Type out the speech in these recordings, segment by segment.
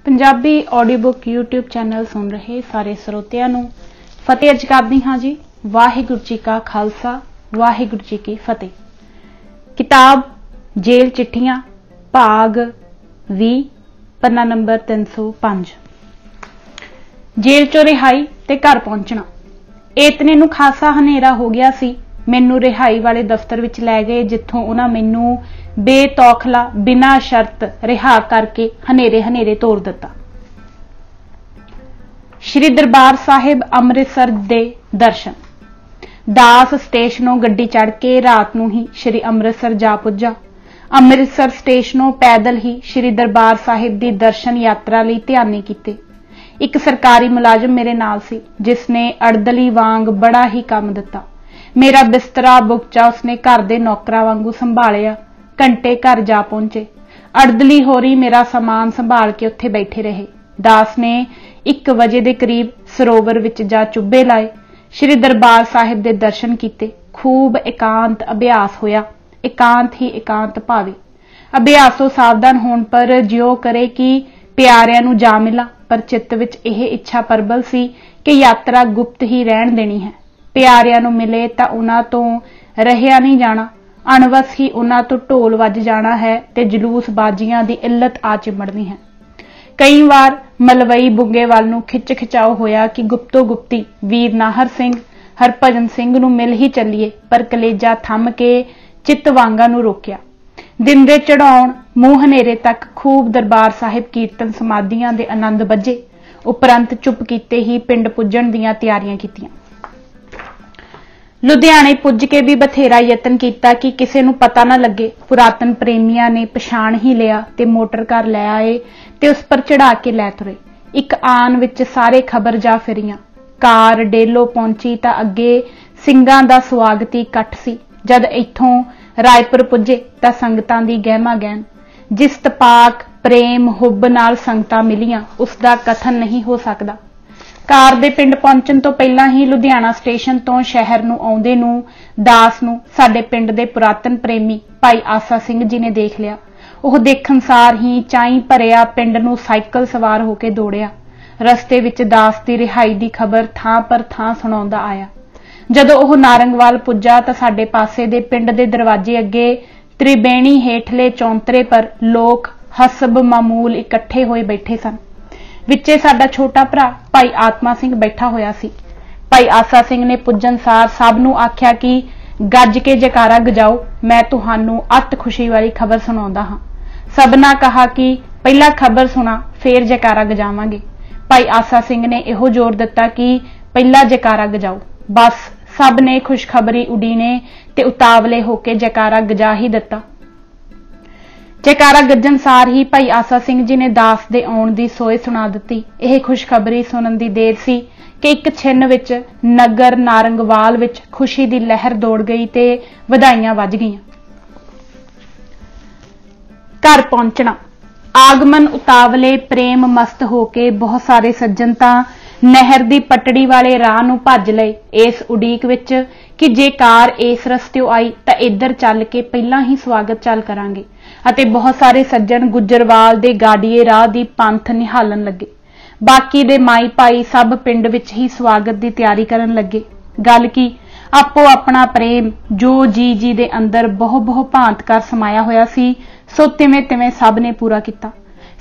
Punjabi audio book YouTube channel सुन रहे सारे ਸਰੋਤਿਆਂ ਨੂੰ फतेह अर्ज करदी हाँ जी। वाहिगुरू जी का खालसा वाहिगुरू जी की फतेह। किताब जेल चिट्ठियां भाग 20 पन्ना नंबर 305। जेल चों रिहाई ते घर पहुंचना। इतने नूं खासा हनेरा हो गया सी। मैनू रिहाई वाले दफ्तर विच लै गए जिथों उन्हां मैनू बेतौखला बिना शर्त रिहा करके हनेरे हनेरे तोड़ दिता। श्री दरबार साहिब अमृतसर दे दर्शन। दास स्टेशनों गड्डी चढ़ के रात नूं ही श्री अमृतसर जा पुजा। अमृतसर स्टेशनों पैदल ही श्री दरबार साहिब दी दर्शन यात्रा लई ध्यानी कीते। एक सरकारी मुलाजम मेरे नाल सी जिसने अड़दली वांग बड़ा ही काम दिता। मेरा बिस्तरा बुकचा उसने घर दे नौकरां वांगू संभालिया। घंटे घर जा पहुंचे। अड़दली होरी मेरा समान संभाल के उत्थे बैठे रहे। दास ने 1 बजे के करीब सरोवर विच जा चुब्बे लाए। श्री दरबार साहिब दे दर्शन कीते। खूब एकांत अभ्यास होया। एकांत ही एकांत भावे। अभ्यासों सावधान होने पर जियो करे कि प्यारियां नूं जा मिला, पर चित्त विच यह इच्छा प्रबल सी कि यात्रा गुप्त ही रहन देनी है। प्यारियां नूं मिले तां उन्हां तों रहिया नहीं जाना। अणवस ही उन्हां तो ढोल वज जाना है ते जलूस बाजियां दी इल्लत आ चिमड़नी है। कई बार मलवई बुंगे वाल नूं खिच खिचाओ होया कि गुप्तो गुप्ती वीर नाहर सिंह हरभजन सिंह नूं मिल ही चलीए, पर कलेजा थम के चित्त वांगा नूं रोकिया। दिन दे चढ़ाउण मूंह हनेरे तक खूब दरबार साहिब कीर्तन समाधियां दे आनंद बजे। उपरंत चुप कीते ही पिंड पुजण दीआं तैयारियां कीतीआं। लुधियाने पुज के भी बथेरा यतन किया कि किसी नूं पता ना लगे। पुरातन प्रेमिया ने पछाण ही लिया ते मोटर कार लै आए ते उस पर चढ़ा के लै तुरे। एक आन विच सारे खबर जा फिरियां। कार डेलो पहुंची तां अगे सिंगां दा स्वागती इकट्ठ सी। जद इत्थों रायपुर पुजे तां संगतां दी गहमा गहन। जिस तपाक प्रेम हुब नाल संगतां मिलियां उसका कथन नहीं हो सकता। कार दे पिंड पहुंचण तो पहला ही लुधियाना स्टेशन तो शहर नूं आउंदे नूं दास नूं साडे पिंड दे पुरातन प्रेमी भाई आसा सिंह जी ने देख लिया। ओह देखण सार ही चाई भरिया पिंड नूं साइकल सवार होके दौड़िया। रस्ते विच दास दी रिहाई दी खबर थां पर थां सुणाउंदा आया। जदों ओह नारंगवाल पुजा तां साडे पासे दे पिंड दे दरवाजे अगे त्रिवेणी हेठले चौंतरे पर लोक हसब मामूल इकट्ठे होए बैठे सन। विचे साडा छोटा भरा भाई आत्मा सिंह बैठा होया सी। भाई आसा सिंह ने पुजन सार सब नूं आख्या कि गज के जयकारा गजाओ, मैं तुहानूं अत खुशी वाली खबर सुणाउंदा हां। सबना कहा कि पहला खबर सुना फिर जयकारा गजावांगे। भाई आसा सिंह ने इहो जोर दिता कि पहला जयकारा गजाओ। बस सब ने खुशखबरी उडीने ते उतावले होके जयकारा गजा ही दिता। जयकारा गजन सार ही भाई आसा सिंह जी ने दास दे आउण दी सोय सुना दिती। यह खुशखबरी सुनन दी देर सी कि एक छिन विच नगर नारंगवाल विच खुशी दी लहर दौड़ गई ते वधाइयां वज गईयां। घर पहुंचना। आगमन उतावले प्रेम मस्त होके बहुत सारे सज्जन तां नहर दी पटड़ी वाले राह नूं भज लए इस उडीक विच कि जे कार इस रस्ते आई तां इधर चल के पहला ही स्वागत चल करांगे। अते बहुत सारे सज्जन गुजरवाल दे गाड़िए राह दी पंथ निहालन लगे। बाकी दे माई भाई सब पिंड विच ही स्वागत दी तैयारी करन लगे। गल की आपो अपना प्रेम जो जी जी दे अंदर बहु भांत कर समाया होया सी सो तिवें तिवें सब ने पूरा किया।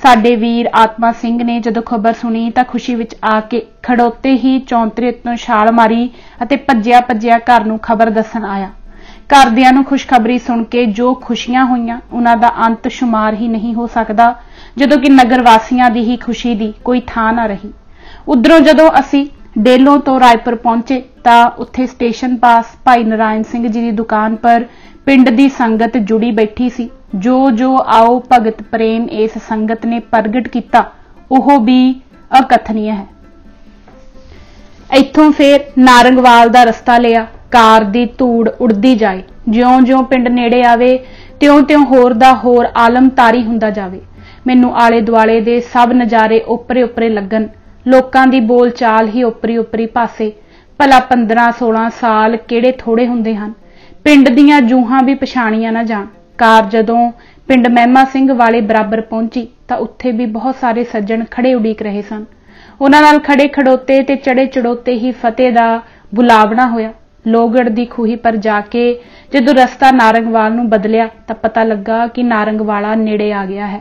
साडे वीर आत्मा सिंह ने जदों खबर सुनी तां खुशी विच आके खड़ोते ही चौंतरे उत्तों छाल मारी अते भज्जिया भज्जिया घर नूं खबर दस्सण आया। घरदियां नूं खुशखबरी सुन के जो खुशियां होईयां उन्हां दा अंत शुमार ही नहीं हो सकदा। जदों कि नगर वासियां दी ही खुशी दी कोई थां ना रही। उधरों जदों असी डेलों तो रायपुर पहुंचे तां उत्थे स्टेशन पास भाई नारायण सिंह जी दी दुकान पर पिंड दी संगत जुड़ी बैठी सी। जो जो आओ भगत प्रेम इस संगत ने प्रगट किया ओह भी अकथनीय है। इत्थों फिर नारंगवाल दा रस्ता लिया। कार दी धूड़ उड़दी जाए। ज्यों ज्यों पिंड नेड़े आवे त्यों त्यों होर दा होर आलम तारी हुंदा जावे। मैनू आले दुआले दे सब नज़ारे ओपरे ओपरे लगन। लोकां दी बोल चाल ही ओपरी ओपरी पासे। भला 15-16 साल किहड़े थोड़े हुंदे हन। पिंड दीआं जूहां भी पछाणियां ना जाण। कार जदों ਪਿੰਡ ਮਹਿਮਾ ਸਿੰਘ ਵਾਲੇ ਬਰਾਬਰ ਪਹੁੰਚੀ ਤਾਂ ਉੱਥੇ ਵੀ ਬਹੁਤ ਸਾਰੇ ਸੱਜਣ ਖੜੇ ਉਡੀਕ ਰਹੇ ਸਨ। ਉਹਨਾਂ ਨਾਲ ਖੜੇ ਖੜੋਤੇ ਤੇ ਚੜੇ ਚੜੋਤੇ ਹੀ ਫਤਿਹ ਦਾ ਬੁਲਾਵਣਾ ਹੋਇਆ। ਲੋਹਗੜ੍ਹ ਦੀ ਖੂਹੀ ਪਰ ਜਾ ਕੇ ਜਦੋਂ ਰਸਤਾ ਨਾਰੰਗਵਾਲ ਨੂੰ ਬਦਲਿਆ ਤਾਂ ਪਤਾ ਲੱਗਾ ਕਿ ਨਾਰੰਗਵਾਲਾ ਨੇੜੇ ਆ ਗਿਆ ਹੈ।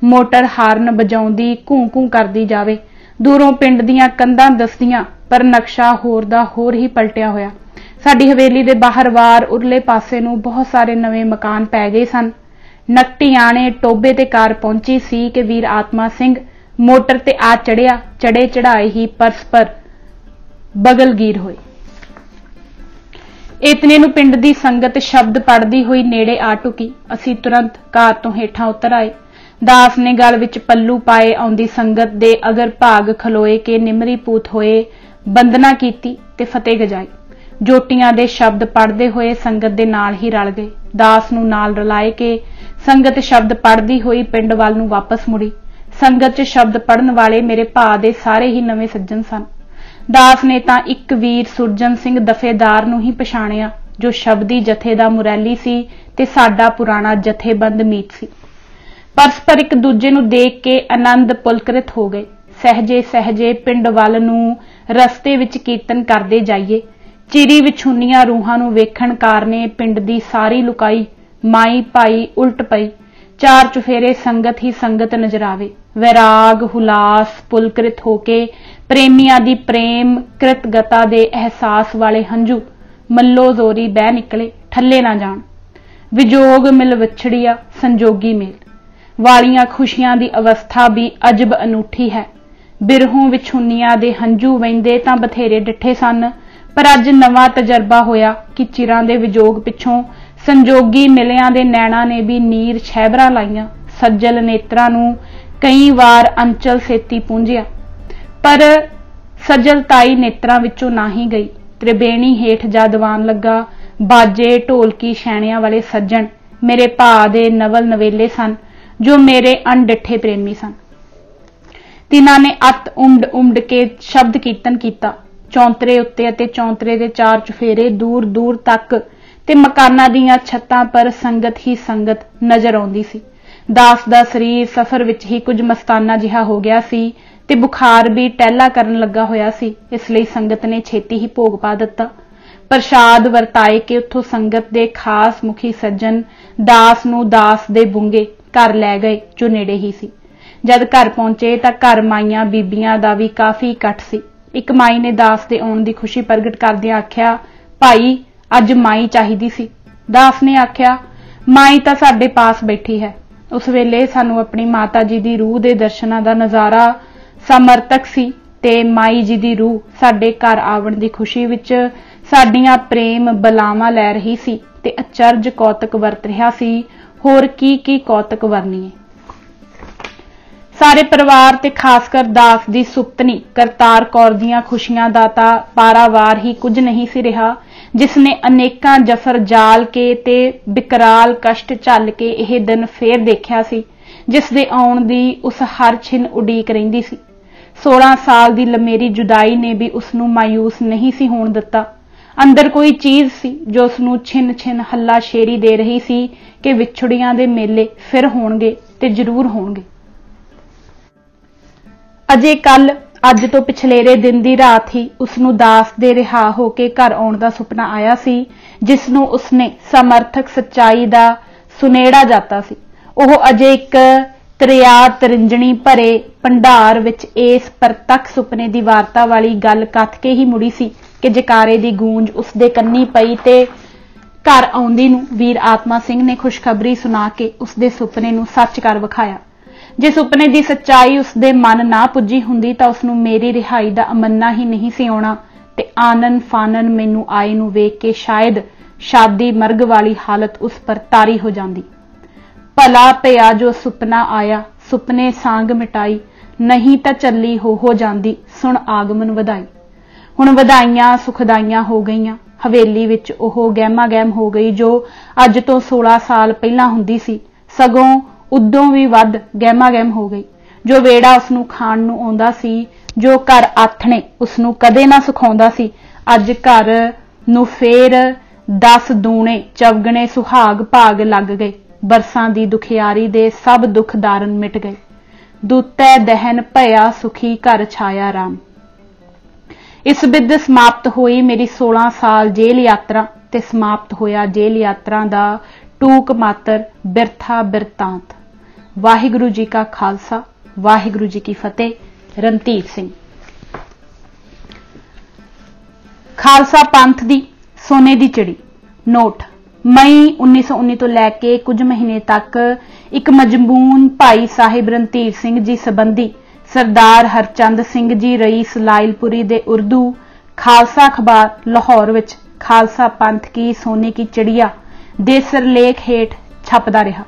ਮੋਟਰ ਹਾਰਨ ਵਜਾਉਂਦੀ ਘੂੰ-ਘੂੰ ਕਰਦੀ ਜਾਵੇ। ਦੂਰੋਂ ਪਿੰਡ ਦੀਆਂ ਕੰਧਾਂ ਦੱਸਦੀਆਂ, ਪਰ ਨਕਸ਼ਾ ਹੋਰ ਦਾ ਹੋਰ ਹੀ ਪਲਟਿਆ ਹੋਇਆ। ਸਾਡੀ ਹਵੇਲੀ ਦੇ ਬਾਹਰ ਵਾਰ ਉਰਲੇ ਪਾਸੇ ਨੂੰ ਬਹੁਤ ਸਾਰੇ ਨਵੇਂ ਮਕਾਨ ਪੈ ਗਏ ਸਨ। ਨਕਟੀ ਆਣੇ ਟੋਬੇ ਤੇ ਕਾਰ ਪਹੁੰਚੀ ਸੀ ਕਿ ਵੀਰ ਆਤਮਾ ਸਿੰਘ ਮੋਟਰ ਤੇ ਆ ਚੜਿਆ। ਚੜੇ ਚੜਾਏ ਹੀ ਪਰਸਪਰ ਬਗਲਗੀਰ ਹੋਏ। ਇਤਨੇ ਨੂੰ ਪਿੰਡ ਦੀ ਸੰਗਤ ਸ਼ਬਦ ਪੜਦੀ ਹੋਈ ਨੇੜੇ ਆ ਟੁਕੀ। ਅਸੀਂ ਤੁਰੰਤ ਕਾਰ ਤੋਂ ਹੇਠਾਂ ਉਤਰ ਆਏ। ਦਾਸ ਨੇ ਗਲ ਵਿੱਚ ਪੱਲੂ ਪਾਏ ਆਉਂਦੀ ਸੰਗਤ ਦੇ ਅਗਰ ਭਾਗ ਖਲੋਏ ਕੇ ਨਿਮਰੀ ਪੂਤ ਹੋਏ, ਬੰਦਨਾ ਕੀਤੀ ਤੇ ਫਤਿਹ ਗਜਾਈ। ਜੋਟੀਆਂ ਦੇ ਸ਼ਬਦ ਪੜਦੇ ਹੋਏ ਸੰਗਤ ਦੇ ਨਾਲ ਹੀ ਰਲ ਗਏ। ਦਾਸ ਨੂੰ ਨਾਲ ਰਲਾਏ ਕੇ ਸੰਗਤ ਸ਼ਬਦ ਪੜਦੀ ਹੋਈ ਪਿੰਡ ਵੱਲ ਨੂੰ ਵਾਪਸ ਮੁੜੀ। ਸੰਗਤ 'ਚ ਸ਼ਬਦ ਪੜਨ ਵਾਲੇ ਮੇਰੇ ਭਾ ਦੇ ਸਾਰੇ ਹੀ ਨਵੇਂ ਸੱਜਣ ਸਨ। ਦਾਸ ਨੇ ਤਾਂ ਇੱਕ ਵੀਰ ਸੁਰਜਨ ਸਿੰਘ ਦਫੇਦਾਰ ਨੂੰ ਹੀ ਪਛਾਣਿਆ, ਜੋ ਸ਼ਬਦੀ ਜਥੇ ਦਾ ਮੁਰੈਲੀ ਸੀ ਤੇ ਸਾਡਾ ਪੁਰਾਣਾ ਜਥੇਬੰਦ ਮੀਤ ਸੀ। ਪਰਸਪਰ ਇੱਕ ਦੂਜੇ ਨੂੰ ਦੇਖ ਕੇ ਆਨੰਦ ਪੁਲਕਰਿਤ ਹੋ ਗਏ। ਸਹਿਜੇ ਸਹਿਜੇ ਪਿੰਡ ਵੱਲ ਨੂੰ ਰਸਤੇ ਵਿੱਚ ਕੀਰਤਨ ਕਰਦੇ ਜਾਈਏ। ਚਿਰੀ ਵਿਛੁੰਨੀਆਂ ਰੂਹਾਂ ਨੂੰ ਵੇਖਣ ਕਾਰਨੇ ਪਿੰਡ ਦੀ ਸਾਰੀ ਲੁਕਾਈ ਮਾਈ ਭਾਈ ਉਲਟ ਪਈ। ਚਾਰ ਚੁਫੇਰੇ ਸੰਗਤ ਹੀ ਸੰਗਤ ਨਜ਼ਰ ਆਵੇ। ਵੈਰਾਗ ਹੁਲਾਸ ਪੁਲਕਰਿਤ ਹੋ ਕੇ ਪ੍ਰੇਮੀਆਂ ਦੀ ਪ੍ਰੇਮ ਕ੍ਰਿਤਗਤਾ ਦੇ ਅਹਿਸਾਸ ਵਾਲੇ ਹੰਝੂ ਮੱਲੋ ਜ਼ੋਰੀ ਬਹਿ ਨਿਕਲੇ, ਠੱਲੇ ਨਾ ਜਾਣ। ਵਿਜੋਗ ਮਿਲ ਵਿਛੜਿਆ ਸੰਜੋਗੀ ਮੇਲ ਵਾਲੀਆਂ ਖੁਸ਼ੀਆਂ ਦੀ ਅਵਸਥਾ ਵੀ ਅਜਬ ਅਨੂਠੀ ਹੈ। ਬਿਰਹੋਂ ਵਿਛੁੰਨੀਆਂ ਦੇ ਹੰਝੂ ਵਹਿੰਦੇ ਤਾਂ ਬਥੇਰੇ ਡਿੱਠੇ ਸਨ, ਪਰ ਅੱਜ ਨਵਾਂ ਤਜਰਬਾ ਹੋਇਆ ਕਿ ਚਿਰਾਂ ਦੇ ਵਿਜੋਗ ਪਿੱਛੋਂ ਸੰਜੋਗੀ ਮਿਲਿਆਂ ਦੇ ਨੈਣਾ ਨੇ ਵੀ ਨੀਰ ਛੈਬਰਾਂ ਲਾਈਆਂ। ਸੱਜਲ ਨੇਤਰਾਂ ਨੂੰ ਕਈ ਵਾਰ ਅੰਚਲ ਸੇਤੀ ਪੂੰਝਿਆ, ਪਰ ਸਜਲਤਾਈ ਨੇਤਰਾਂ ਵਿੱਚੋਂ ਨਾ ਹੀ ਗਈ। ਤ੍ਰਿਬੇਣੀ ਹੇਠ ਜਾ ਦੀਵਾਨ ਲੱਗਾ। ਬਾਜੇ ਢੋਲਕੀ ਛੈਣਿਆਂ ਵਾਲੇ ਸੱਜਣ ਮੇਰੇ ਭਾ ਦੇ ਨਵਲ ਨਵੇਲੇ ਸਨ, ਜੋ ਮੇਰੇ ਅਣਡਿੱਠੇ ਪ੍ਰੇਮੀ ਸਨ। ਤਿੰਨਾਂ ਨੇ ਅੱਤ ਉਮੜ ਕੇ ਸ਼ਬਦ ਕੀਰਤਨ ਕੀਤਾ। ਚੌਂਤਰੇ ਉੱਤੇ ਅਤੇ ਚੌਂਤਰੇ ਦੇ ਚਾਰ ਚੁਫੇਰੇ ਦੂਰ ਦੂਰ ਤੱਕ ਤੇ ਮਕਾਨਾਂ ਦੀਆਂ ਛੱਤਾਂ ਪਰ ਸੰਗਤ ਹੀ ਸੰਗਤ ਨਜ਼ਰ ਆਉਂਦੀ ਸੀ। ਦਾਸ ਦਾ ਸਰੀਰ ਸਫ਼ਰ ਵਿੱਚ ਹੀ ਕੁਝ ਮਸਤਾਨਾ ਜਿਹਾ ਹੋ ਗਿਆ ਸੀ ਤੇ ਬੁਖਾਰ ਵੀ ਟਹਿਲਾ ਕਰਨ ਲੱਗਾ ਹੋਇਆ ਸੀ। ਇਸ ਲਈ ਸੰਗਤ ਨੇ ਛੇਤੀ ਹੀ ਭੋਗ ਪਾ ਦਿੱਤਾ। ਪ੍ਰਸ਼ਾਦ ਵਰਤਾਏ ਕੇ ਉੱਥੋਂ ਸੰਗਤ ਦੇ ਖਾਸ ਮੁਖੀ ਸੱਜਣ ਦਾਸ ਨੂੰ ਦਾਸ ਦੇ ਬੁੰਗੇ ਘਰ ਲੈ ਗਏ, ਜੋ ਨੇੜੇ ਹੀ ਸੀ। ਜਦ ਘਰ ਪਹੁੰਚੇ ਤਾਂ ਘਰ ਮਾਈਆਂ ਬੀਬੀਆਂ ਦਾ ਵੀ ਕਾਫੀ ਇਕੱਠ ਸੀ। ਇੱਕ ਮਾਈ ਨੇ ਦਾਸ ਦੇ ਆਉਣ ਦੀ ਖੁਸ਼ੀ ਪ੍ਰਗਟ ਕਰਦਿਆਂ ਆਖਿਆ, ਭਾਈ ਅੱਜ ਮਾਈ ਚਾਹੀਦੀ ਸੀ। ਦਾਸ ਨੇ ਆਖਿਆ, ਮਾਈ ਤਾਂ ਸਾਡੇ ਪਾਸ ਬੈਠੀ ਹੈ। ਉਸ ਵੇਲੇ ਸਾਨੂੰ ਆਪਣੀ ਮਾਤਾ ਜੀ ਦੀ ਰੂਹ ਦੇ ਦਰਸ਼ਨਾਂ ਦਾ ਨਜ਼ਾਰਾ ਸਮਰਥਕ ਸੀ ਤੇ ਮਾਈ ਜੀ ਦੀ ਰੂਹ ਸਾਡੇ ਘਰ ਆਵਣ ਦੀ ਖੁਸ਼ੀ ਵਿੱਚ ਸਾਡੀਆਂ ਪ੍ਰੇਮ ਬਲਾਵਾਂ ਲੈ ਰਹੀ ਸੀ ਤੇ ਅਚਰਜ ਕੌਤਕ ਵਰਤ ਰਿਹਾ ਸੀ। ਹੋਰ ਕੀ ਕੌਤਕ ਵਰਨੀਏ। ਸਾਰੇ ਪਰਿਵਾਰ ਤੇ ਖਾਸ ਕਰ ਦਾਸ ਦੀ ਸੁਪਤਨੀ ਕਰਤਾਰ ਕੌਰ ਦੀਆਂ ਖੁਸ਼ੀਆਂ ਦਾ ਤਾਂ ਪਾਰਾਵਾਰ ਹੀ ਕੁਝ ਨਹੀਂ ਸੀ ਰਿਹਾ, ਜਿਸ ਨੇ ਅਨੇਕਾਂ ਜਫਰ ਜਾਲ ਕੇ ਤੇ ਬਿਕਰਾਲ ਕਸ਼ਟ ਝੱਲ ਕੇ ਇਹ ਦਿਨ ਫੇਰ ਦੇਖਿਆ ਸੀ, ਜਿਸ ਦੇ ਆਉਣ ਦੀ ਉਸ ਹਰ ਛਿਨ ਉਡੀਕ ਰਹਿੰਦੀ ਸੀ। 16 ਸਾਲ ਦੀ ਲਮੇਰੀ ਜੁਦਾਈ ਨੇ ਵੀ ਉਸ ਨੂੰ ਮਾਯੂਸ ਨਹੀਂ ਸੀ ਹੋਣ ਦਿੱਤਾ। ਅੰਦਰ ਕੋਈ ਚੀਜ਼ ਸੀ ਜੋ ਉਸ ਨੂੰ ਛਿਨ ਛਿਨ ਹੱਲਾ ਸ਼ੇਰੀ ਦੇ ਰਹੀ ਸੀ ਕਿ ਵਿਛੜੀਆਂ ਦੇ ਮੇਲੇ ਫਿਰ ਹੋਣਗੇ ਤੇ ਜ਼ਰੂਰ ਹੋਣਗੇ। ਅਜੇ ਕੱਲ ਅੱਜ ਤੋਂ ਪਿਛਲੇਰੇ ਦਿਨ ਦੀ ਰਾਤ ਹੀ ਉਸ ਨੂੰ ਦਾਸ ਦੇ ਰਿਹਾ ਹੋ ਕੇ ਘਰ ਆਉਣ ਦਾ ਸੁਪਨਾ ਆਇਆ ਸੀ, ਜਿਸ ਨੂੰ ਉਸਨੇ ਸਮਰਥਕ ਸੱਚਾਈ ਦਾ ਸੁਨੇੜਾ ਜਾਤਾ ਸੀ। ਉਹ ਅਜੇ ਇੱਕ ਤਰਿਆ ਤਰਿੰਜਣੀ ਭਰੇ ਭੰਡਾਰ ਵਿੱਚ ਇਸ ਪ੍ਰਤੱਖ ਸੁਪਨੇ ਦੀ ਵਾਰਤਾ ਵਾਲੀ ਗੱਲ ਕੱਥ ਕੇ ਹੀ ਮੁੜੀ ਸੀ ਕਿ ਜਕਾਰੇ ਦੀ ਗੂੰਜ ਉਸਦੇ ਕੰਨੀ ਪਈ ਤੇ ਘਰ ਆਉਂਦੀ ਨੂੰ ਵੀਰ ਆਤਮਾ ਸਿੰਘ ਨੇ ਖੁਸ਼ਖਬਰੀ ਸੁਣਾ ਕੇ ਉਸਦੇ ਸੁਪਨੇ ਨੂੰ ਸੱਚ ਕਰ ਵਿਖਾਇਆ। ਜੇ ਸੁਪਨੇ ਦੀ ਸੱਚਾਈ ਉਸਦੇ ਮਨ ਨਾ ਪੁੱਜੀ ਹੁੰਦੀ ਤਾਂ ਉਸਨੂੰ ਮੇਰੀ ਰਿਹਾਈ ਦਾ ਅਮੰਨਾ ਹੀ ਨਹੀਂ ਸੀ ਆਉਣਾ ਤੇ ਆਨਨ ਫਾਨਨ ਮੈਨੂੰ ਆਏ ਨੂੰ ਵੇਖ ਕੇ ਸ਼ਾਇਦ ਸ਼ਾਦੀ ਮਰਗ ਵਾਲੀ ਹਾਲਤ ਉਸ ਪਰ ਤਾਰੀ ਹੋ ਜਾਂਦੀ। ਭਲਾ ਪਿਆ ਜੋ ਸੁਪਨਾ ਆਇਆ, ਸੁਪਨੇ ਸਾਂਗ ਮਿਟਾਈ, ਨਹੀਂ ਤਾਂ ਚੱਲੀ ਹੋ ਜਾਂਦੀ, ਸੁਣ ਆਗਮਨ ਵਧਾਈ। ਹੁਣ ਵਧਾਈਆਂ ਸੁਖਦਾਈਆਂ ਹੋ ਗਈਆਂ। ਹਵੇਲੀ ਵਿੱਚ ਉਹ ਗਹਿਮਾ ਗਹਿਮ ਹੋ ਗਈ ਜੋ ਅੱਜ ਤੋਂ 16 ਸਾਲ ਪਹਿਲਾਂ ਹੁੰਦੀ ਸੀ, ਸਗੋਂ ਉਦੋਂ ਵੀ ਵੱਧ ਗਹਿਮਾ ਗਹਿਮ ਹੋ ਗਈ। ਜੋ ਵੇੜਾ ਉਸਨੂੰ ਖਾਣ ਨੂੰ ਆਉਂਦਾ ਸੀ, ਜੋ ਘਰ ਆਥਣੇ ਉਸਨੂੰ ਕਦੇ ਨਾ ਸੁਖਾਉਂਦਾ ਸੀ, ਅੱਜ ਘਰ ਨੂੰ ਫੇਰ 10 ਦੂਣੇ ਚਵਗਣੇ ਸੁਹਾਗ ਭਾਗ ਲੱਗ ਗਏ। बरसां दी दुखियारी दे सब दुख दारन मिट गए। दूतै दहन भया सुखी घर छाया राम। इस बिद समाप्त हुई मेरी 16 साल जेल यात्रा ते समाप्त होया जेल यात्रा दा टूक मात्र बिरथा बिरतांत। वाहिगुरु जी का खालसा, वाहिगुरु जी की फतेह। रणधीर सिंह। खालसा पंथ दी सोने दी चिड़ी। नोट, मई 1919 तो लैके कुछ महीने तक एक मजमून भाई साहिब रणधीर सिंह जी संबंधी सरदार हरचंद सिंह जी रईस लाइलपुरी दे उर्दू खालसा अखबार लाहौर विच खालसा पंथ की सोने की चिड़िया दे सिरलेख हेठ छपदा रहा।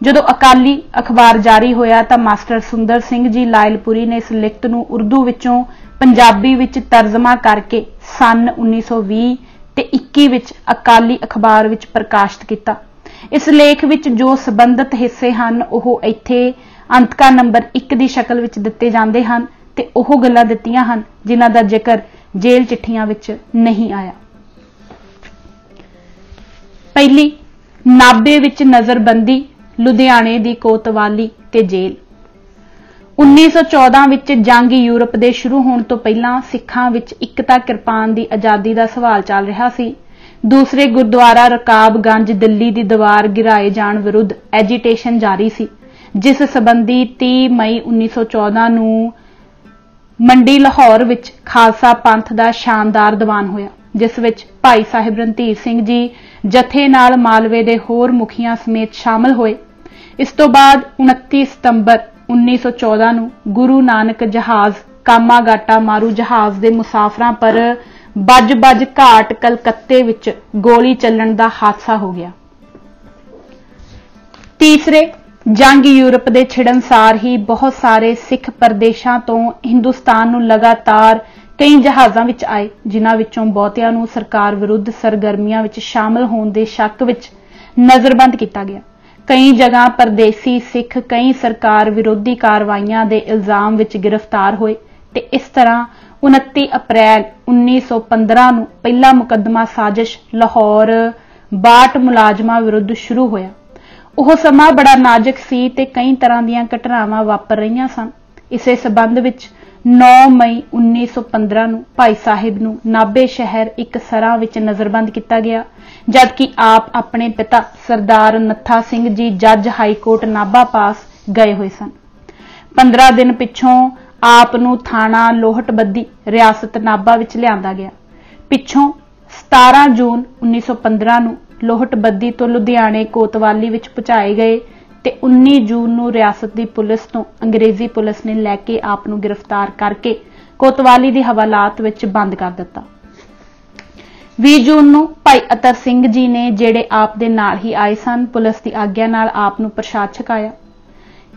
जदों अकाली अखबार जारी होया तां मास्टर सुंदर सिंह जी लाइलपुरी ने इस लिखत नूं उर्दू विचों पंजाबी विच तर्जमा करके सन 1920 ते 21 विच अकाली अखबार विच प्रकाशित किया। इस लेख विच जो संबंधित हिस्से हन ओह इत्थे अंतका नंबर 1 की शक्ल विच दिते जांदे हन ते ओह गल्लां दित्तियां हन जिन्हां दा जिक्र जेल चिट्ठियां विच नहीं आया। पहली, नाभे विच नजरबंदी, लुधियाने दी कोतवाली ते जेल। 1914 विच जंग यूरोप दे शुरू होने तो पहलां सिखां विच एक तां किरपान दी आजादी दा सवाल चल रहा सी, दूसरे गुरुद्वारा रकाबगंज दिल्ली दी दीवार गिराए जाण विरुद्ध एजीटेशन जारी सी, जिस संबंधी 30 मई 1914 नूं मंडी लाहौर विच खालसा पंथ दा शानदार दीवान होया, जिस विच भाई साहिब रणधीर सिंह जी जथे नाल मालवे दे होर मुखियां समेत शामिल होए। इस तो बाद 29 सितंबर 1914 नूं गुरु नानक जहाज कामागाटा मारू जहाज दे मुसाफरां पर बज घाट कलकत्ते विच गोली चलण दा हादसा हो गया। तीसरे, जंग यूरोप दे छिड़न सार ही बहुत सारे सिख प्रदेशां तो हिंदुस्तान नूं लगातार कई जहाजां विच आए, जिन्हां विचों बहुतिआं नूं सरकार विरुद्ध सरगर्मियां विच शामिल होण दे शक विच नजरबंद किया गया। कई जगह परदेसी सिख कई सरकार विरोधी कार्रवाइयां दे इल्जाम विच गिरफ्तार होए ते इस तरह 29 अप्रैल 1915 नूं पहला मुकदमा साजिश लाहौर 62 मुलाजमां विरुद्ध शुरू होया। ओह समा बड़ा नाजुक सी ते कई तरह दीयां घटनावां वापर रहीआं सन। इसे संबंध विच 9 मई 1915 नूं भाई साहिब नूं नाभे शहर एक सरां विच नजरबंद किया गया, जबकि आप अपने पिता सरदार नत्था सिंह जी जज हाईकोर्ट नाभा पास गए हुए सन। 15 दिन पिछों आप नूं थाणा लोहटबद्दी रियासत नाभा विच लिआंदा गया। पिछों 17 जून 1915 नूं लोहटबद्दी तो लुधियाने कोतवाली विच पहुंचाए गए ते 19 जून नूं रियासत दी पुलिस तो अंग्रेजी पुलिस ने लैके आप नूं गिरफ्तार करके कोतवाली दी हवालात विच बंद कर दिता। 20 जून नूं भाई अतर सिंह जी ने जेड़े आप दे नाल ही आए सन पुलिस की आग्या नाल आप नूं प्रसाद छकाया।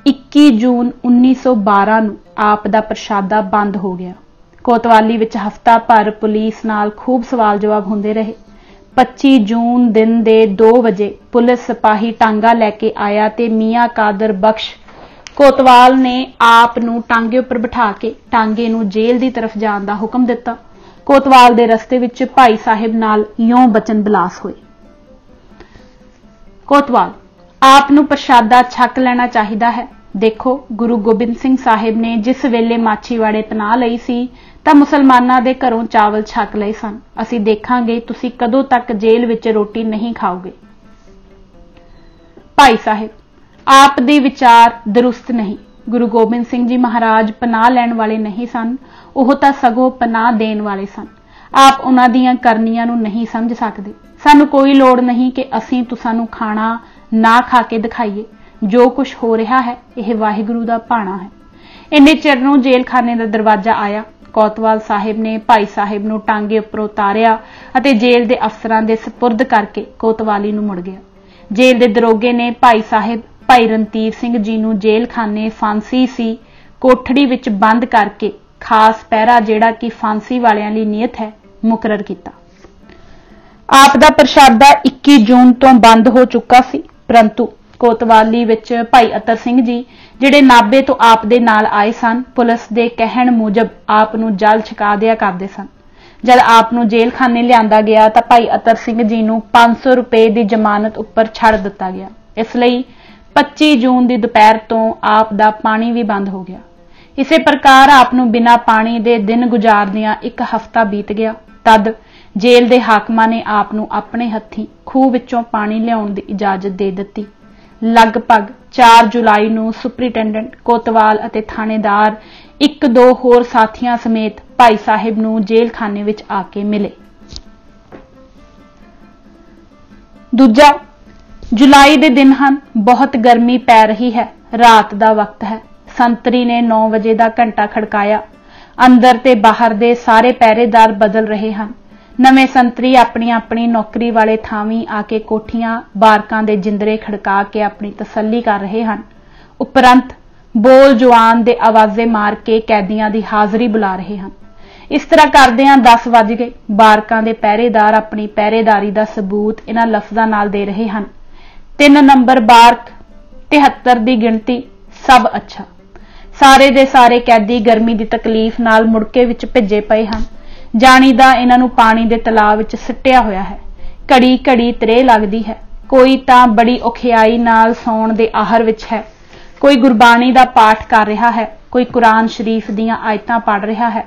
21 जून 1912 नूं आप दा प्रसादा बंद हो गया। कोतवाली विच हफ्ता भर पुलिस नाल खूब सवाल जवाब होंदे रहे। 25 जून दिन दे 2 वजे पुलिस सिपाही टांगा लैके आया ते मियां कादर बख्श कोतवाल ने आप नूं टांगे उपर बिठा के टांगे नूं जेल दी तरफ जाण दा हुक्म दिता। कोतवाल दे रस्ते विच भाई साहिब नाल यों बचन बिलास होए। कोतवाल, आप नूं प्रसादा छक लेना चाहिदा है। देखो, गुरु गोबिंद सिंह साहिब ने जिस वेले माछीवाड़े पनाह लई सी तां मुसलमानां दे घरों चावल छक लए सन। असीं देखांगे तुसीं कदों तक जेल विच रोटी नहीं खाओगे। भाई साहिब, आप दे विचार दुरुस्त नहीं। गुरु गोबिंद सिंह जी महाराज पनाह लैण वाले नहीं सन, ओह तां सगों पनाह देण वाले सन। आप उन्हां दीयां करनियां नूं नहीं समझ सकदे। सानूं कोई लोड़ नहीं कि असीं तुसां नूं खाना ना खा के दिखाईए। जो कुछ हो रहा है यह वाहिगुरू दा भाणा है। इन्ने चिर नूं जेल खाने दा दरवाजा आया। कोतवाल साहिब ने भाई साहिब नूं टांगे उपरों उतारिया अते जेल दे अफसरां दे सपुर्द करके कोतवाली नूं मुड़ गया। जेल दे दरोगे ने भाई साहिब भाई रणधीर सिंह जी नूं जेल खाने फांसी सी कोठड़ी विच बंद करके खास पहरा जिहड़ा कि फांसी वालियां लई नियत है मुकरर किया। आप दा प्रसादा 21 जून तो बंद हो चुका सी, परंतु कोतवाली विच भाई अतर सिंह जी जिहड़े नाभे तो आप दे नाल आए सन पुलिस दे कहण मुजब आप नूं जल छका दिया करदे सन। जद आप नूं जेल खाने लिआंदा गया तां भाई अतर सिंह जी नूं 500 रुपए दी जमानत उपर छड़ दिता गया। इस लई 25 जून की दोपहर तो आप दा पानी भी बंद हो गया। इसे प्रकार आप नूं बिना पानी दे दिन गुजारदियां एक हफ्ता बीत गया। तद जेल दे हाकमां ने आप नूं अपने हत्थीं खूह विचों पानी लियाउण दी इजाजत दे दित्ती। लगभग 4 जुलाई नूं सुपरिटेंडेंट कोतवाल अते थाणेदार एक दो होर साथियां समेत भाई साहिब नूं जेल खाने विच आके मिले। दूजा जुलाई दे दिन हन, बहुत गर्मी पै रही है, रात दा वक्त है। संतरी ने 9 बजे दा घंटा खड़काया। अंदर ते बाहर दे सारे पहरेदार बदल रहे हैं। नवे संतरी अपनी अपनी नौकरी वाले थावी आके कोठियां बारकां दे जिंदरे खड़का के अपनी तसल्ली कर रहे हैं। उपरंत बोल जवान दे आवाजे मार के कैदियां दी हाजरी बुला रहे हैं। इस तरह करदियां 10 वज गए। बारकां दे पहरेदार अपनी पहरेदारी दा सबूत इन्हां लफ्जां नाल दे रहे हैं। 3 नंबर बारक, 73 दी गिणती, सब अच्छा। सारे दे सारे कैदी गर्मी दी तकलीफ नाल मुड़के विच भिजे पए हैं। जानी दा इन्हां नूं पानी दे तलाब विच सिੱਟਿਆ होया है। घड़ी घड़ी त्रे लगदी है। कोई तां बड़ी औखियाई नाल सौण दे आहर विच है, कोई गुरबाणी दा पाठ कर रहा है, कोई कुरान शरीफ दीयां आयतां पढ़ रहा है।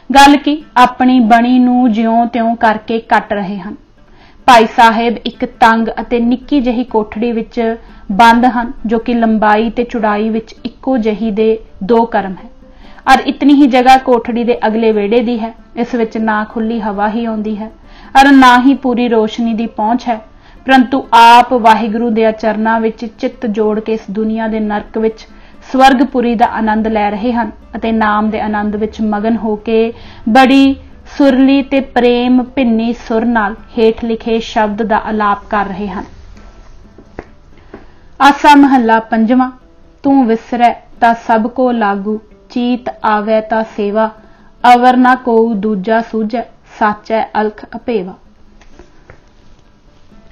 गल की अपनी बणी नूं ज्यों त्यों करके कट रहे हैं। भाई साहिब एक तंग अते निक्की जही कोठड़ी विच बंद हन, जो कि लंबाई ते चौड़ाई विच इक्को जही दे 2 करम है और इतनी ही जगह कोठड़ी दे अगले वेड़े दी है। इस विच ना खुली हवा ही आउंदी है और ना ही पूरी रोशनी दी पहुंच है, परंतु आप वाहिगुरू दे चरनां विच चित्त जोड़ के इस दुनिया दे नरक विच स्वर्गपुरी दा आनंद लै रहे हैं अते नाम दे आनंद विच मगन होके बड़ी सुरली ते प्रेम भिन्नी सुर नाल हेठ लिखे शब्द दा आलाप कर रहे हैं। आसा महला 5वां। तू विसरै ता सब को लागू, चीत आवे ता सेवा, अवर ना कोऊ दूजा सूझै, साचै अलख अपेवा।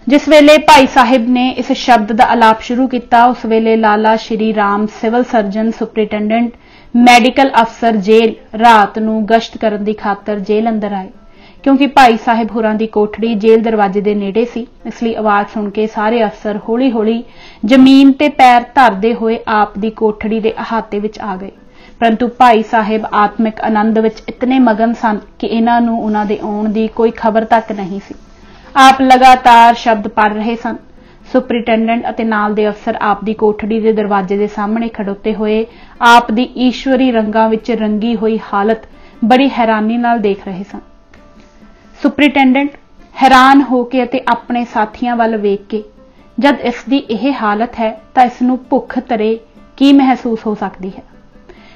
जिस वेले भाई साहिब ने इस शब्द का आलाप शुरू किया, उस वेले Lala Shri Ram civil surgeon superintendent medical अफसर जेल रात नूं गश्त करन दी खातर जेल अंदर आए। क्योंकि भाई साहिब होरां दी कोठड़ी जेल दरवाजे दे नेड़े सी, इसलिए आवाज सुन के सारे अफसर हौली हौली जमीन ते पैर धरदे होए आप दी कोठड़ी दे अहाते विच आ गए। परंतु भाई साहिब आत्मिक आनंद विच इतने मगन सन कि इन्हां नूं उन्हां दे आउण दी कोई खबर तक नहीं सी। आप लगातार शब्द पढ़ रहे सन। सुपरिटेंडेंट अते नाल दे अफसर आप दी कोठड़ी दे दरवाजे दे सामने खड़ोते हुए आप दी ईश्वरी रंगां विच रंगी हुई हालत बड़ी हैरानी नाल देख रहे सन। सुपरिटेंडेंट हैरान होके अते अपने साथियां वल वेख के, जद इसदी यह हालत है तां इस नूं भुख तरे की महसूस हो सकती है।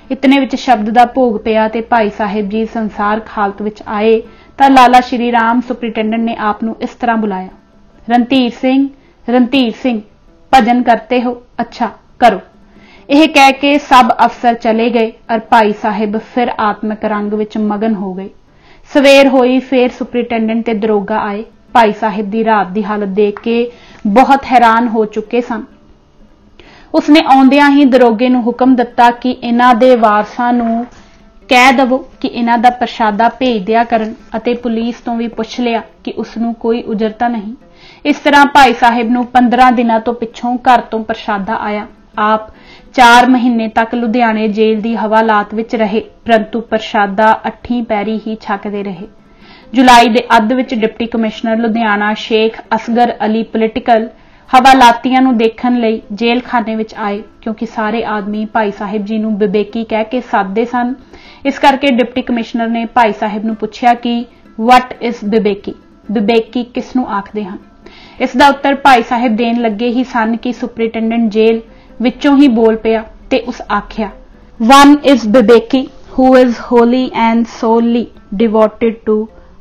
इतने विच शब्द दा भोग पिया ते भाई साहिब जी संसार हालत विच आए तां लाला श्री राम सुपरिटेंडेंट ने आप नूं इस तरह बुलाया, रणधीर सिंह भजन करते हो, अच्छा करो। यह कह के सब अफसर चले गए और भाई साहिब फिर आत्मिक रंग विच मगन हो गए। सवेर होई, फिर सुपरिटेंडेंट ते दरोगा आए। भाई साहिब दी रात दी हालत देख के बहुत हैरान हो चुके सन। उसने आउंदियां ही दरोगे नूं हुक्म दिता कि इन्हां दे वारसां नूं कह दवो कि इन्हां दा प्रशादा भेज दिया करन अते पुलिस तो भी पुछ लिया कि उसनूं कोई उजरता नहीं। इस तरह भाई साहिब नूं 15 दिनां तो पिछों घर तो प्रशादा आया। आप 4 महीने तक लुधियाने जेल की हवालात विच रहे, परंतु प्रशादा 8 पैरी ही छकते रहे। जुलाई के अध विच deputy commissioner Ludhiana Sheikh Asghar Ali political हवालातियां नूं देखण लई जेल खाने विच आए, क्योंकि सारे आदमी भाई साहिब जी नूं बिबेकी कह के सददे सन। इस करके डिप्टी कमिश्नर ने भाई साहिब नूं पुछया कि वट इज बिबेकी, बिबेकी किस नूं आखदे हन। इसदा उत्तर भाई साहिब देण लगे ही सन कि सुपरिटेंडेंट जेल विचों ही बोल पिया ते उस आख्या, वन इज बिबेकी who is holy and solely devoted to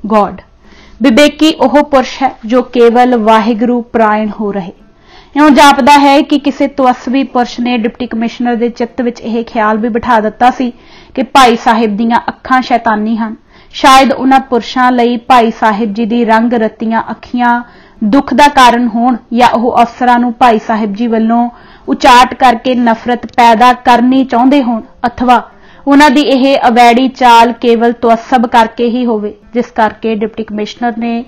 God. बिबेकी ओह पुरुष है जो केवल वाहिगुरू परायण हो रहे। इउं जापदा है कि किसी तवस्वी पुरुष ने डिप्टी कमिश्नर के चित्त विच यह ख्याल भी बिठा दिता सी कि भाई साहिब दीयां अखां शैतानी हन। शायद उन्हां पुरुषां लई भाई साहिब जी दी रंग रत्तियां अखियां दुख दा कारण होण, या ओह अफसरां नूं भाई साहिब जी वल्लों उचाट करके नफरत पैदा करनी चाहुंदे होण, अथवा उन्हां दी यह अवैड़ी चाल केवल तवस्सब करके ही होवे, जिस करके डिप्टी कमिश्नर ने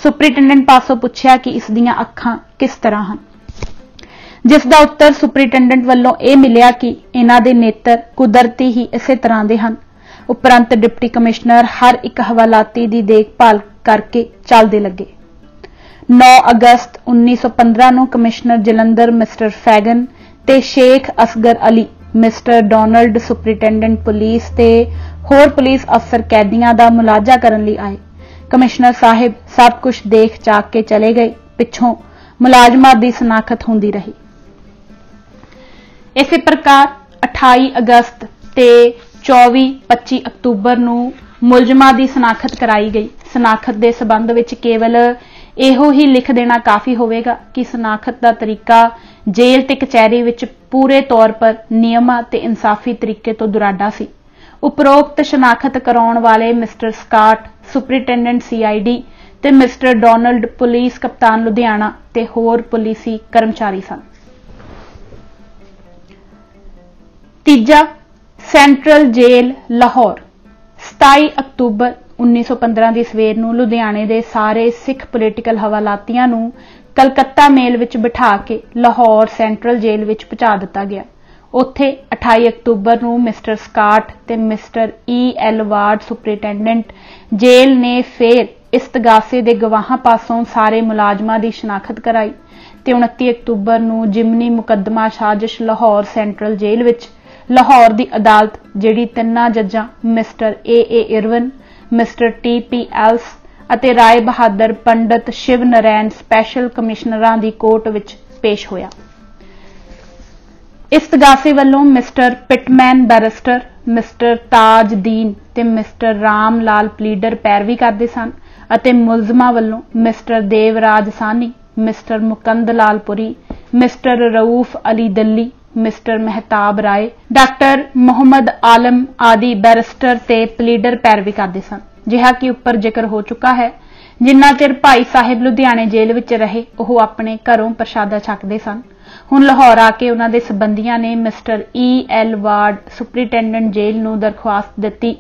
सुपरिटेंडेंट पासों पुछया कि इस दीयां अखां किस तरह हन। जिस दा उत्तर सुपरिटेंडेंट ਵੱਲੋਂ ਇਹ ਮਿਲਿਆ कि इन्हां ਦੇ नेत्र कुदरती ही इसे तरह ਦੇ ਹਨ। उपरंत डिप्टी कमिश्नर हर एक हवालाती की देखभाल करके चलते लगे। 9 अगस्त 1915 ਨੂੰ कमिश्नर जलंधर मिस्टर फैगन ते Sheikh Asghar Ali mister Donald superintendent police ते होर पुलिस अफसर कैदियां दा मुलाजा करन लई आए। कमिश्नर साहिब सब कुछ देख चाक के चले गए। पिछों मुलाजमां दी शनाखत होंदी रही। इस प्रकार 28 अगस्त ते 24-25 अक्तूबर ਨੂੰ मुलजमां दी शनाखत कराई गई। शनाखत के संबंध विच केवल ਇਹੋ ही लिख देना काफ़ी होवेगा कि शनाखत का तरीका जेल ते कचहरी विच पूरे तौर पर नियमां ते इंसाफी तरीके तो दुराडा सी। उपरोक्त शनाखत कराउण वाले मिस्टर स्काट सुपरिटेंडेंट CID ते मिस्टर डोनाल्ड पुलिस कप्तान लुधियाना ते होर पुलिसी कर्मचारी सन। तीजा सेंट्रल जेल लाहौर 27 अक्तूबर 1915 ਦੀ ਸਵੇਰ ਨੂੰ ਲੁਧਿਆਣੇ ਦੇ ਸਾਰੇ ਸਿੱਖ ਪੋਲੀਟੀਕਲ ਹਵਾਲਾਤੀਆਂ ਨੂੰ ਕਲਕੱਤਾ ਮੇਲ ਵਿੱਚ ਬਿਠਾ ਕੇ ਲਾਹੌਰ ਸੈਂਟਰਲ ਜੇਲ੍ਹ ਵਿੱਚ ਪਹੁੰਚਾ ਦਿੱਤਾ ਗਿਆ। ਉੱਥੇ 28 ਅਕਤੂਬਰ ਨੂੰ ਮਿਸਟਰ ਸਕਾਟ ਤੇ ਮਿਸਟਰ EL ਵਾਰਡ ਸੁਪਰਿਟੈਂਡੈਂਟ ਜੇਲ੍ਹ ਨੇ ਫੇਰ ਇਸਤਗਾਸੇ ਦੇ ਗਵਾਹਾਂ ਪਾਸੋਂ ਸਾਰੇ ਮੁਲਾਜ਼ਮਾਂ ਦੀ ਸ਼ਨਾਖਤ ਕਰਾਈ ਤੇ 29 ਅਕਤੂਬਰ ਨੂੰ ਜਿਮਨੀ ਮੁਕੱਦਮਾ ਸਾਜ਼ਿਸ਼ ਲਾਹੌਰ ਸੈਂਟਰਲ ਜੇਲ੍ਹ ਵਿੱਚ ਲਾਹੌਰ ਦੀ ਅਦਾਲਤ ਜਿਹੜੀ ਤਿੰਨਾਂ ਜੱਜਾਂ mister AA Irwin mister TP Ellis ਅਤੇ ਰਾਏ ਬਹਾਦਰ ਪੰਡਤ ਸ਼ਿਵ ਨਰੈਣ ਸਪੈਸ਼ਲ ਕਮਿਸ਼ਨਰਾਂ ਦੀ ਕੋਰਟ ਵਿੱਚ ਪੇਸ਼ ਹੋਇਆ। ਇਸਤਗਾਸੇ ਵੱਲੋਂ mister Pitman barrister mister Tajdin ਤੇ ਮਿਸਟਰ ਰਾਮ ਲਾਲ ਪਲੀਡਰ ਪੈਰਵੀ ਕਰਦੇ ਸਨ ਅਤੇ ਮੁਲਜ਼ਮਾਂ ਵੱਲੋਂ ਮਿਸਟਰ ਦੇਵਰਾਜ ਸਾਨੀ ਮਿਸਟਰ ਮੁਕੰਦ ਲਾਲਪੁਰੀ ਮਿਸਟਰ ਰਊਫ ਅਲੀ ਦਿੱਲੀ मिस्टर मेहताब राय डॉक्टर मोहम्मद आलम आदि बैरिस्टर ते प्लीडर पैरवी करते सन। जिहा कि उपर जिक्र हो चुका है, जिन्ना चिर भाई साहिब लुधियाने जेल विच रहे ओह अपने घरों प्रशादा छकते सन। हुण लाहौर आके उन्हां दे संबंधियां ने mister EL Ward superintendent jail नूं दरख्वास्त दित्ती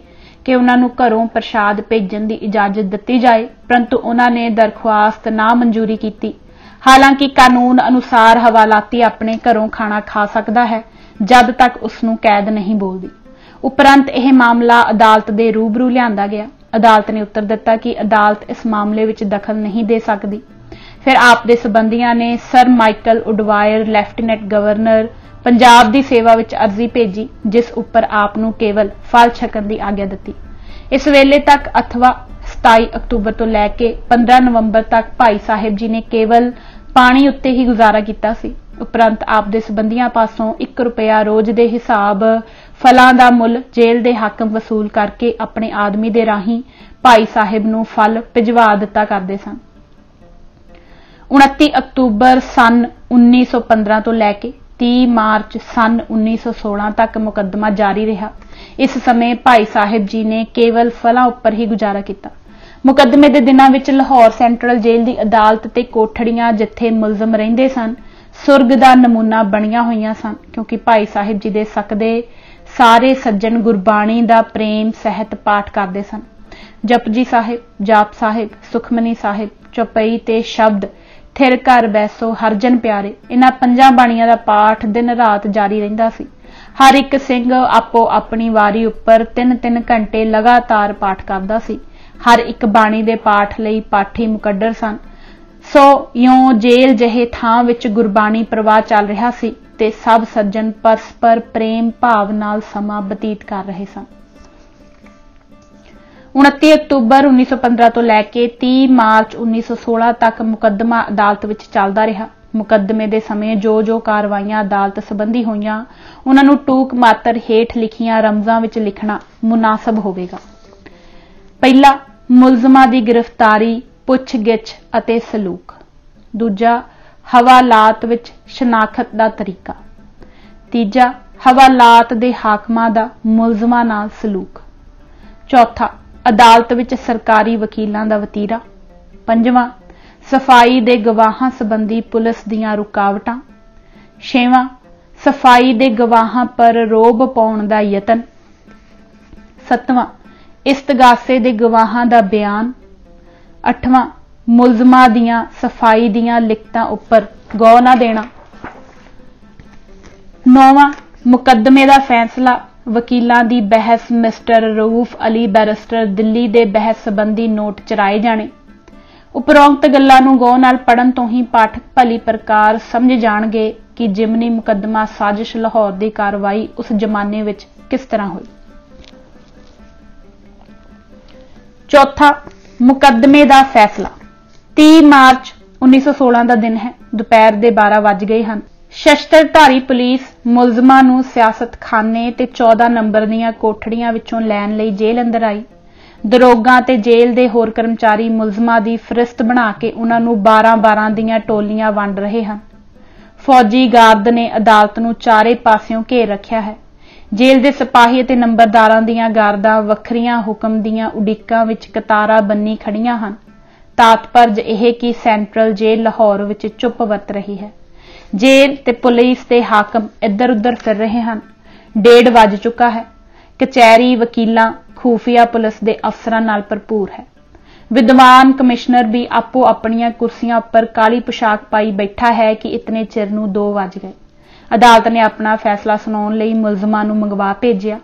कि उन्हां नूं घरों प्रशाद भेजण दी इजाजत दित्ती जाए, परंतु उन्हां ने दरख्वास्त ना मंजूरी कीती। हालांकि कानून अनुसार हवालाती अपने घरों खाना खा सकता है जब तक उसनूं कैद नहीं बोलती। उपरंत यह मामला अदालत के रूबरू लिआंदा गया। अदालत ने उत्तर दिता कि अदालत इस मामले विच दखल नहीं दे सकती। फिर आप दे संबंधियां ने sir Michael O'Dwyer lieutenant governor Punjab की सेवा विच अर्जी भेजी जिस उपर आप नूं केवल फल छकण की आग्या दित्ती। इस वेले तक अथवा 27 अक्तूबर तो लैके 15 नवंबर तक भाई साहिब जी ने केवल पानी उत्ते ही गुजारा किया सी। उपरंत आप दे संबंधियां पासों 1 रुपया रोज के हिसाब फलां दा मुल जेल दे हाकम वसूल करके अपने आदमी दे राही भाई साहिब नूं फल भिजवा दिता करदे सन। 29 अक्तूबर सन 1915 तो लैके 30 मार्च सन 1916 तक मुकदमा जारी रहा। इस समय भाई साहिब जी ने केवल फलां उपर ही गुजारा किया। मुकदमे के दिनों में लाहौर सेंट्रल जेल की अदालत ते कोठड़ियां जिथे मुलजम रहिंदे सन सुरग का नमूना बनिया हुई सन, क्योंकि भाई साहिब जी दे सकदे सारे सज्जन गुरबाणी का प्रेम सहित पाठ करते सन। जपजी साहिब, जाप साहिब, सुखमनी साहिब, चौपई ते शब्द थिर घर बैसो हरजन प्यारे इन्हां 5 बाणियां का पाठ दिन रात जारी रहिंदा सी। हर एक सिंह आपो अपनी वारी उपर 3-3 घंटे लगातार पाठ करदा सी। हर एक बाणी दे पाठ लई पाठी मुकद्दर सन। सो यों जेल जहे थां विच गुरबाणी प्रवाह चल रहा सी ते सब सज्जन परस्पर प्रेम भाव नाल समां बतीत कर रहे सन। 29 अक्तूबर 1915 तो लैके 30 मार्च 1916 तक मुकदमा अदालत विच चलदा रहा। मुकदमे दे समय जो कार्रवाइयां अदालत संबंधी होईयां उन्हां नूं टूक मात्र हेठ लिखियां रमजां विच लिखना मुनासब होवेगा। पहला, मुलजमां दी गिरफ्तारी, पुछ-गिछ अते सलूक। दूजा, हवालात विच शनाखत दा तरीका। तीजा, हवालात दे हाकमां दा मुलजमां नाल सलूक। चौथा, अदालत विच सरकारी वकीलां दा वतीरा। पंजवां, सफाई दे गवाहां संबंधी पुलिस दीयां रुकावटां। छेवां, सफाई दे गवाहां पर रोब पाउण दा यतन। सतवां, इस्तगासे दे गवाहां दा बयान। 8वां, मुलजमां दीयां सफाई दीयां लिखतां उपर गौह ना देना। 9ਵਾਂ ਮੁਕੱਦਮੇ ਦਾ ਫੈਸਲਾ। ਵਕੀਲਾਂ ਦੀ ਬਹਿਸ। ਮਿਸਟਰ ਰਊਫ ਅਲੀ ਬੈਰਿਸਟਰ ਦਿੱਲੀ ਦੇ ਬਹਿਸ ਸੰਬੰਧੀ ਨੋਟ ਚਰਾਏ ਜਾਣੇ। ਉਪਰੋਕਤ ਗੱਲਾਂ ਨੂੰ ਗੌਰ ਨਾਲ ਪੜ੍ਹਨ ਤੋਂ ਹੀ ਪਾਠਕ ਭਲੀ ਪ੍ਰਕਾਰ ਸਮਝ ਜਾਣਗੇ ਕਿ ਜਿਮਨੀ ਮੁਕੱਦਮਾ ਸਾਜ਼ਿਸ਼ ਲਾਹੌਰ ਦੀ ਕਾਰਵਾਈ ਉਸ ਜ਼ਮਾਨੇ ਵਿੱਚ ਕਿਸ ਤਰ੍ਹਾਂ ਹੋਈ। ਚੌਥਾ ਮੁਕੱਦਮੇ ਦਾ ਫੈਸਲਾ। 30 ਮਾਰਚ 1916 ਦਾ ਦਿਨ ਹੈ। ਦੁਪਹਿਰ ਦੇ 12 ਵੱਜ ਗਏ ਹਨ। ਸ਼ਸਤਰਧਾਰੀ ਪੁਲਿਸ ਮੁਲਜ਼ਮਾਂ ਨੂੰ ਸਿਆਸਤਖਾਨੇ ਤੇ 14 ਨੰਬਰ ਦੀਆਂ ਕੋਠੜੀਆਂ ਵਿੱਚੋਂ ਲੈਣ ਲਈ ਜੇਲ੍ਹ ਅੰਦਰ ਆਈ। ਦਰੋਗਾ ਤੇ ਜੇਲ੍ਹ ਦੇ ਹੋਰ ਕਰਮਚਾਰੀ ਮੁਲਜ਼ਮਾਂ ਦੀ ਫਰਿਸਤ ਬਣਾ ਕੇ ਉਹਨਾਂ ਨੂੰ 12-12 ਦੀਆਂ ਟੋਲੀਆਂ ਵੰਡ ਰਹੇ ਹਨ। ਫੌਜੀ ਗਾਰਦ ਨੇ ਅਦਾਲਤ ਨੂੰ ਚਾਰੇ ਪਾਸਿਓਂ ਘੇਰ ਰੱਖਿਆ ਹੈ। ਜੇਲ੍ਹ ਦੇ ਸਿਪਾਹੀ ਅਤੇ ਨੰਬਰਦਾਰਾਂ ਦੀਆਂ ਗਾਰਦਾਂ ਵੱਖਰੀਆਂ ਹੁਕਮ ਦੀਆਂ ਉਡੀਕਾਂ ਵਿੱਚ ਕਤਾਰਾਂ ਬੰਨੀ ਖੜੀਆਂ ਹਨ। ਤਾਤਪਰਜ ਇਹ ਕਿ ਸੈਂਟਰਲ ਜੇਲ੍ਹ ਲਾਹੌਰ ਵਿੱਚ ਚੁੱਪ ਵਰਤ ਰਹੀ ਹੈ। ਜੇਲ੍ਹ ਤੇ ਪੁਲਿਸ ਤੇ ਹਾਕਮ ਇੱਧਰ ਉੱਧਰ ਫਿਰ ਰਹੇ ਹਨ। 1:30 ਵੱਜ ਚੁੱਕਾ ਹੈ। ਕਚਹਿਰੀ ਵਕੀਲਾਂ ਖੂਫੀਆ ਪੁਲਿਸ ਦੇ ਅਫਸਰਾਂ ਨਾਲ ਭਰਪੂਰ ਹੈ। ਵਿਦਵਾਨ ਕਮਿਸ਼ਨਰ ਵੀ ਆਪੋ ਆਪਣੀਆਂ ਕੁਰਸੀਆਂ ਉੱਪਰ ਕਾਲੀ ਪੁਸ਼ਾਕ ਪਾਈ ਬੈਠਾ ਹੈ ਕਿ ਇਤਨੇ ਚਿਰ ਨੂੰ 2 ਵੱਜ ਗਏ। ਅਦਾਲਤ ਨੇ ਆਪਣਾ ਫੈਸਲਾ ਸੁਣਾਉਣ ਲਈ ਮੁਲਜ਼ਮਾਂ ਨੂੰ ਮੰਗਵਾ ਭੇਜਿਆ।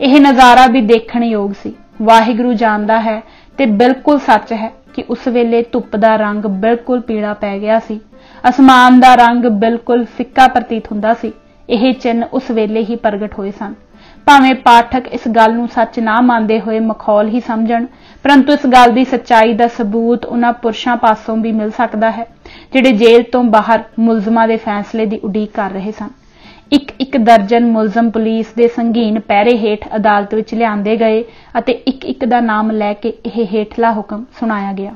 ਇਹ ਨਜ਼ਾਰਾ ਵੀ ਦੇਖਣ ਯੋਗ ਸੀ। ਵਾਹਿਗੁਰੂ ਜਾਣਦਾ ਹੈ ਤੇ ਬਿਲਕੁਲ ਸੱਚ ਹੈ ਕਿ ਉਸ ਵੇਲੇ ਧੁੱਪ ਦਾ ਰੰਗ ਬਿਲਕੁਲ ਪੀਲਾ ਪੈ ਗਿਆ ਸੀ। ਅਸਮਾਨ ਦਾ ਰੰਗ ਬਿਲਕੁਲ ਫਿੱਕਾ ਪ੍ਰਤੀਤ ਹੁੰਦਾ ਸੀ। ਇਹ ਚਿੰਨ੍ਹ ਉਸ ਵੇਲੇ ਹੀ ਪ੍ਰਗਟ ਹੋਏ ਸਨ। ਭਾਵੇਂ ਪਾਠਕ ਇਸ ਗੱਲ ਨੂੰ ਸੱਚ ਨਾ ਮੰਨਦੇ ਹੋਏ ਮਖੌਲ ਹੀ ਸਮਝਣ, ਪਰੰਤੂ ਇਸ ਗੱਲ ਦੀ ਸੱਚਾਈ ਦਾ ਸਬੂਤ ਉਹਨਾਂ ਪੁਰਸ਼ਾਂ ਪਾਸੋਂ ਵੀ ਮਿਲ ਸਕਦਾ ਹੈ ਜਿਹੜੇ ਜੇਲ੍ਹ ਤੋਂ ਬਾਹਰ ਮੁਲਜ਼ਮਾਂ ਦੇ ਫੈਸਲੇ ਦੀ ਉਡੀਕ ਕਰ ਰਹੇ ਸਨ। ਇੱਕ ਦਰਜਨ ਮੁਲਜ਼ਮ ਪੁਲਿਸ ਦੇ ਸੰਗੀਨ ਪਹਿਰੇ ਹੇਠ ਅਦਾਲਤ ਵਿੱਚ ਲਿਆਂਦੇ ਗਏ ਅਤੇ ਇੱਕ ਦਾ ਨਾਮ ਲੈ ਕੇ ਇਹ ਹੇਠਲਾ ਹੁਕਮ ਸੁਣਾਇਆ ਗਿਆ।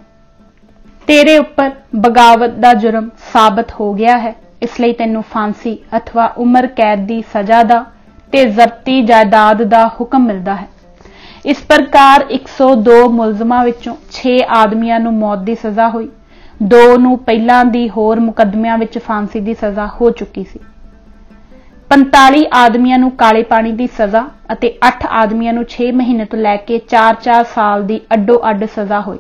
ਤੇਰੇ ਉੱਪਰ ਬਗਾਵਤ ਦਾ ਜੁਰਮ ਸਾਬਤ ਹੋ ਗਿਆ ਹੈ, ਇਸ ਲਈ ਤੈਨੂੰ ਫਾਂਸੀ ਅਥਵਾ ਉਮਰ ਕੈਦ ਦੀ ਸਜ਼ਾ ਦਾ ਤੇ ਜ਼ਬਤੀ ਜਾਇਦਾਦ ਦਾ ਹੁਕਮ ਮਿਲਦਾ ਹੈ। ਇਸ ਪ੍ਰਕਾਰ 102 ਮੁਲਜ਼ਮਾਂ ਵਿੱਚੋਂ 6 ਆਦਮੀਆਂ ਨੂੰ ਮੌਤ ਦੀ ਸਜ਼ਾ ਹੋਈ। 2 ਨੂੰ ਪਹਿਲਾਂ ਦੀ ਹੋਰ ਮੁਕੱਦਮਿਆਂ ਵਿੱਚ ਫਾਂਸੀ ਦੀ ਸਜ਼ਾ ਹੋ ਚੁੱਕੀ ਸੀ। 45 ਆਦਮੀਆਂ ਨੂੰ ਕਾਲੇ ਪਾਣੀ ਦੀ ਸਜ਼ਾ ਅਤੇ 8 ਆਦਮੀਆਂ ਨੂੰ 6 ਮਹੀਨੇ ਤੋਂ ਲੈ ਕੇ 4-4 ਸਾਲ ਦੀ ਅੱਡੋ-ਅੱਡ ਸਜ਼ਾ ਹੋਈ।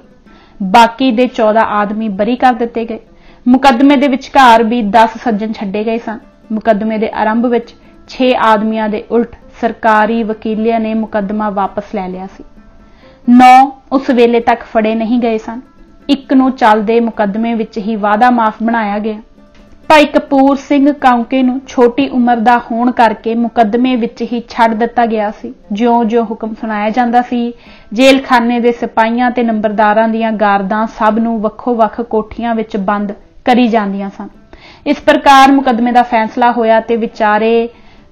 ਬਾਕੀ ਦੇ 14 ਆਦਮੀ ਬਰੀ ਕਰ ਦਿੱਤੇ ਗਏ। ਮੁਕੱਦਮੇ ਦੇ ਵਿਚਕਾਰ ਵੀ 10 ਸੱਜਣ ਛੱਡੇ ਗਏ ਸਨ। ਮੁਕੱਦਮੇ ਦੇ ਆਰੰਭ ਵਿੱਚ 6 ਆਦਮੀਆਂ ਦੇ ਉਲਟ ਸਰਕਾਰੀ ਵਕੀਲਿਆਂ ਨੇ ਮੁਕੱਦਮਾ ਵਾਪਸ ਲੈ ਲਿਆ ਸੀ। 9 ਉਸ ਵੇਲੇ ਤੱਕ ਫੜੇ ਨਹੀਂ ਗਏ ਸਨ। 1 ਨੂੰ ਚੱਲਦੇ ਮੁਕੱਦਮੇ ਵਿੱਚ ਹੀ ਵਾਅਦਾ ਮਾਫ ਬਣਾਇਆ ਗਿਆ। ਭਾਈ ਕਪੂਰ ਸਿੰਘ ਕਾਉਂਕੇ ਨੂੰ ਛੋਟੀ ਉਮਰ ਦਾ ਹੋਣ ਕਰਕੇ ਮੁਕੱਦਮੇ ਵਿੱਚ ਹੀ ਛੱਡ ਦਿੱਤਾ ਗਿਆ ਸੀ। ਜਿਉਂ-ਜਿਉਂ ਹੁਕਮ ਸੁਣਾਇਆ ਜਾਂਦਾ ਸੀ, ਜੇਲ੍ਹਖਾਨੇ ਦੇ ਸਿਪਾਹੀਆਂ ਤੇ ਨੰਬਰਦਾਰਾਂ ਦੀਆਂ ਗਾਰਦਾਂ ਸਭ ਨੂੰ ਵੱਖੋ-ਵੱਖ ਕੋਠੀਆਂ ਵਿੱਚ ਬੰਦ ਕਰੀ ਜਾਂਦੀਆਂ ਸਨ। ਇਸ ਪ੍ਰਕਾਰ ਮੁਕੱਦਮੇ ਦਾ ਫੈਸਲਾ ਹੋਇਆ ਤੇ ਵਿਚਾਰੇ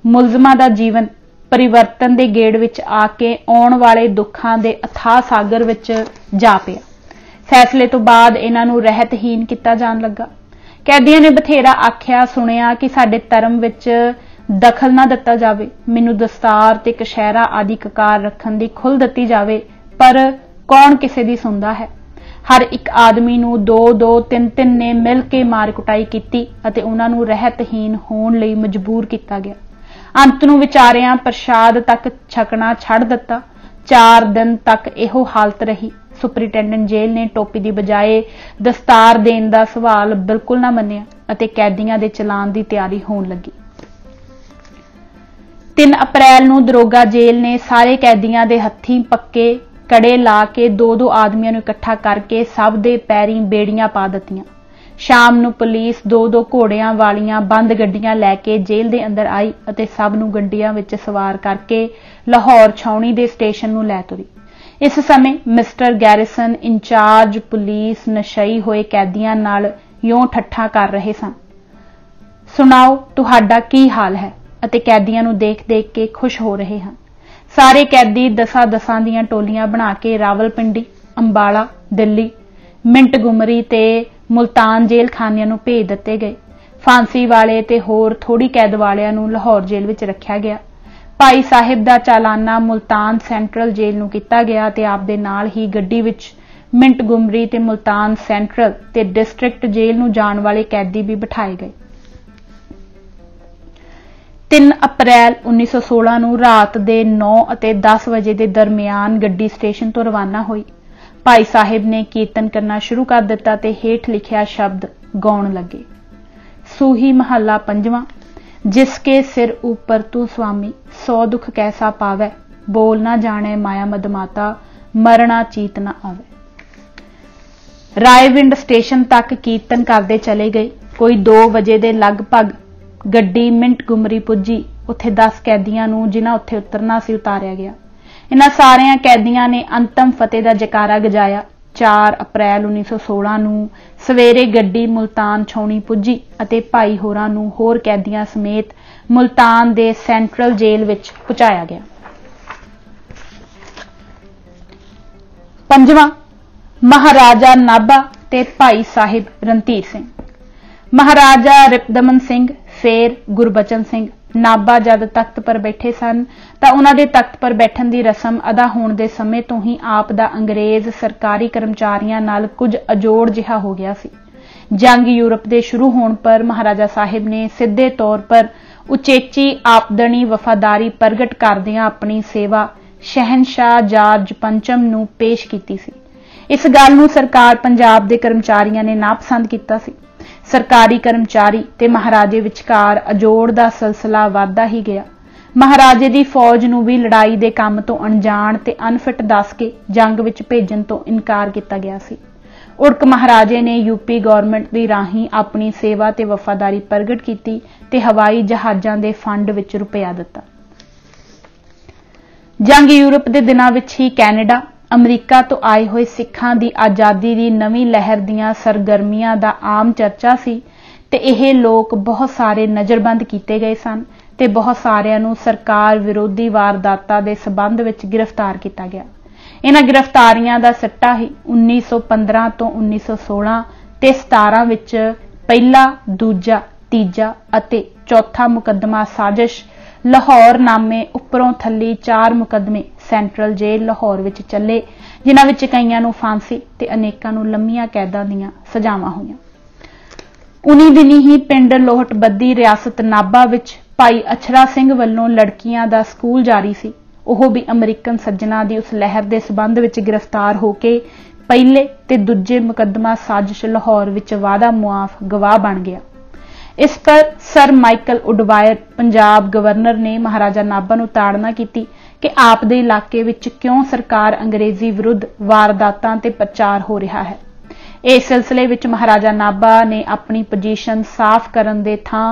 ਮੁਲਜ਼ਮਾਂ ਦਾ ਜੀਵਨ ਪਰਿਵਰਤਨ ਦੇ ਗੇੜ ਵਿੱਚ ਆ ਕੇ ਆਉਣ ਵਾਲੇ ਦੁੱਖਾਂ ਦੇ ਅਥਾਹ ਸਾਗਰ ਵਿੱਚ ਜਾ ਪਿਆ। ਫੈਸਲੇ ਤੋਂ ਬਾਅਦ ਇਹਨਾਂ ਨੂੰ ਰਹਿਤਹੀਨ ਕੀਤਾ ਜਾਣ ਲੱਗਾ। ਕੈਦੀਆਂ ਨੇ ਬਥੇਰਾ ਆਖਿਆ ਸੁਣਿਆ ਕਿ ਸਾਡੇ ਧਰਮ ਵਿੱਚ ਦਖਲ ਨਾ ਦਿੱਤਾ ਜਾਵੇ, ਮੈਨੂੰ ਦਸਤਾਰ ਤੇ ਕਸ਼ਹਿਰਾ ਆਦਿ ਕਕਾਰ ਰੱਖਣ ਦੀ ਖੁੱਲ੍ਹ ਦਿੱਤੀ ਜਾਵੇ, ਪਰ ਕੌਣ ਕਿਸੇ ਦੀ ਸੁਣਦਾ ਹੈ। ਹਰ ਇੱਕ ਆਦਮੀ ਨੂੰ 2-2, 3-3 ਨੇ ਮਿਲ ਕੇ ਮਾਰ ਕੁਟਾਈ ਕੀਤੀ ਅਤੇ ਉਹਨਾਂ ਨੂੰ ਰਹਿਤਹੀਨ ਹੋਣ ਲਈ ਮਜਬੂਰ ਕੀਤਾ ਗਿਆ। ਅੰਤ ਨੂੰ ਵਿਚਾਰਿਆਂ ਪ੍ਰਸ਼ਾਦ ਤੱਕ ਛਕਣਾ ਛੱਡ ਦਿੱਤਾ। 4 ਦਿਨ ਤੱਕ ਇਹੋ ਹਾਲਤ ਰਹੀ। ਸੁਪਰਿੰਟੈਂਡੈਂਟ ਜੇਲ੍ਹ ਨੇ ਟੋਪੀ ਦੀ ਬਜਾਏ ਦਸਤਾਰ ਦੇਣ ਦਾ ਸਵਾਲ ਬਿਲਕੁਲ ਨਾ ਮੰਨਿਆ ਅਤੇ ਕੈਦੀਆਂ ਦੇ ਚਲਾਨ ਦੀ ਤਿਆਰੀ ਹੋਣ ਲੱਗੀ। 3 ਅਪ੍ਰੈਲ ਨੂੰ ਦਰੋਗਾ ਜੇਲ੍ਹ ਨੇ ਸਾਰੇ ਕੈਦੀਆਂ ਦੇ ਹੱਥੀਂ ਪੱਕੇ ਕੜੇ ਲਾ ਕੇ 2-2 ਆਦਮੀਆਂ ਨੂੰ ਇਕੱਠਾ ਕਰਕੇ ਸਭ ਦੇ ਪੈਰੀਂ ਬੇੜੀਆਂ ਪਾ ਦਿੱਤੀਆਂ। ਸ਼ਾਮ ਨੂੰ ਪੁਲਿਸ 2-2 ਘੋੜਿਆਂ ਵਾਲੀਆਂ ਬੰਦ ਗੱਡੀਆਂ ਲੈ ਕੇ ਜੇਲ੍ਹ ਦੇ ਅੰਦਰ ਆਈ ਅਤੇ ਸਭ ਨੂੰ ਗੱਡੀਆਂ ਵਿੱਚ ਸਵਾਰ ਕਰਕੇ ਲਾਹੌਰ ਛਾਉਣੀ ਦੇ ਸਟੇਸ਼ਨ ਨੂੰ ਲੈ ਤੁਰੀ। ਇਸ ਸਮੇਂ ਮਿਸਟਰ ਗੈਰਿਸਨ ਇੰਚਾਰਜ ਪੁਲਿਸ ਨਸ਼ਈ ਹੋਏ ਕੈਦੀਆਂ ਨਾਲ ਯੋਂ ਠੱਠਾ ਕਰ ਰਹੇ ਸਨ। ਸੁਣਾਓ ਤੁਹਾਡਾ ਕੀ ਹਾਲ ਹੈ, ਅਤੇ ਕੈਦੀਆਂ ਨੂੰ ਦੇਖ-ਦੇਖ ਕੇ ਖੁਸ਼ ਹੋ ਰਹੇ ਹਨ। ਸਾਰੇ ਕੈਦੀ 10-10 ਦੀਆਂ ਟੋਲੀਆਂ ਬਣਾ ਕੇ ਰਾਵਲਪਿੰਡੀ, ਅੰਬਾਲਾ, ਦਿੱਲੀ, ਮਿੰਟਗੁਮਰੀ ਤੇ ਮੁਲਤਾਨ ਜੇਲ੍ਹ ਖਾਨਿਆਂ ਨੂੰ ਭੇਜ ਦਿੱਤੇ ਗਏ। ਫਾਂਸੀ ਵਾਲੇ ਤੇ ਹੋਰ ਥੋੜੀ ਕੈਦ ਵਾਲਿਆਂ ਨੂੰ ਲਾਹੌਰ ਜੇਲ੍ਹ ਵਿੱਚ ਰੱਖਿਆ ਗਿਆ। ਭਾਈ ਸਾਹਿਬ ਦਾ ਚਾਲਾਨਾ ਮੁਲਤਾਨ ਸੈਂਟਰਲ ਜੇਲ੍ਹ ਨੂੰ ਕੀਤਾ ਗਿਆ ਤੇ ਆਪ ਦੇ ਨਾਲ ਹੀ ਗੱਡੀ ਵਿੱਚ ਮਿੰਟਗੁਮਰੀ ਤੇ ਮੁਲਤਾਨ ਸੈਂਟਰਲ ਤੇ ਡਿਸਟ੍ਰਿਕਟ ਜੇਲ੍ਹ ਨੂੰ ਜਾਣ ਵਾਲੇ ਕੈਦੀ ਵੀ ਬਿਠਾਏ ਗਏ। 3 ਅਪ੍ਰੈਲ 1916 ਨੂੰ ਰਾਤ ਦੇ 9 ਅਤੇ 10 ਵਜੇ ਦੇ ਦਰਮਿਆਨ ਗੱਡੀ ਸਟੇਸ਼ਨ ਤੋਂ ਰਵਾਨਾ ਹੋਈ। ਭਾਈ ਸਾਹਿਬ ਨੇ ਕੀਰਤਨ ਕਰਨਾ ਸ਼ੁਰੂ ਕਰ ਦਿੱਤਾ ਤੇ ਹੇਠ ਲਿਖਿਆ ਸ਼ਬਦ ਗਾਉਣ ਲੱਗੇ। ਸੂਹੀ ਮਹੱਲਾ 5ਵਾਂ। जिसके सिर ऊपर तू स्वामी, 100 दुख कैसा पावै, बोल ना जाने माया मदमाता, मरना चीत ना आवे। रायविंड स्टेशन तक कीर्तन करते चले गए। कोई 2 वजे के लगभग गड्डी मिंट गुमरी पुजी। उत्थे 10 कैदियां नूं जिन्हां उत्थे उतरना सी उतारिया गया। इन्हां सारियां कैदियां ने अंतम फतेह दा जयकारा गजाया। 4 अप्रैल 1916 नूं सवेरे गड्डी मुल्तान छाउणी पुजी अते भाई होरां नूं होर कैदियां समेत मुल्तान दे सेंट्रल जेल विच पहुंचाया गया। 5वां महाराजा नाभा ते भाई साहिब रणधीर सिंह। महाराजा रिपदमन सिंह फेर गुरबचन सिंह नाभा जद तख्त पर बैठे सन तां उन्हां दे तख्त पर बैठण दी रस्म अदा होण दे समय तो ही आप दा अंग्रेज सरकारी कर्मचारियां नाल कुछ अजोड़ जिहा हो गया सी। जंग यूरोप दे शुरू होण पर महाराजा साहिब ने सिद्धे तौर पर उचेची आपदनी वफादारी प्रगट करदियां अपनी सेवा शहनशाह जार्ज पंचम नूं पेश कीती सी। इस गल नूं सरकार पंजाब दे कर्मचारियां ने नापसंद कीता सी। सरकारी कर्मचारी ते महाराजे विचकार अजोड़ दा सिलसिला वधदा ही गया। महाराजे दी फौज नूं भी लड़ाई दे काम तो अणजाण ते अनफिट दस के जंग विच भेजण तो इनकार किया गया सी। उड़क महाराजे ने यूपी गौरमेंट दी राही अपनी सेवा ते वफादारी प्रगट की ते हवाई जहाजां दे फंड विच रुपया दिता। जंग यूरोप दे दिनां विच ही कैनेडा अमरीका तो आए हुए सिखां दी आजादी दी नवीं लहर दीआं सरगर्मियां दा आम चर्चा सी ते इह लोक बहुत सारे नज़रबंद कीते गए सन ते बहुत सारिਆਂ ਨੂੰ सरकार विरोधी वारदातां दे संबंध विच गिरफ्तार किया गया। इन्हां गिरफ्तारियां दा सट्टा ही 1915 तो 1916 ते 17 विच पहला, दूजा, तीजा अते चौथा मुकदमा साजिश लाहौर नामे उपरों थल्ली 4 मुकदमे सेंट्रल जेल लाहौर विच चले, जिन्हां विच कईयां नूं फांसी ते अनेकां नूं लंमियां कैदां दीआं सजावां होईयां। उन्हीं दिनी ही पिंड लोहटबद्दी रियासत नाभा विच भाई अछरा सिंह वल्लों लड़कियां दा स्कूल जारी सी। ओह भी अमरीकन सज्जना दी उस लहर दे संबंध विच गिरफ्तार होके पहले ते दूजे मुकदमा साजिश लाहौर विच वादा मुआफ गवाह बन गया। इस पर सर माइकल उडवायर पंजाब गवर्नर ने महाराजा नाभा नूं ताड़ना की कि आप दे इलाके विच क्यों सरकार अंग्रेजी विरुद्ध वारदातां ते प्रचार हो रहा है। इस सिलसिले विच महाराजा नाभा ने अपनी पोजीशन साफ करन दे थां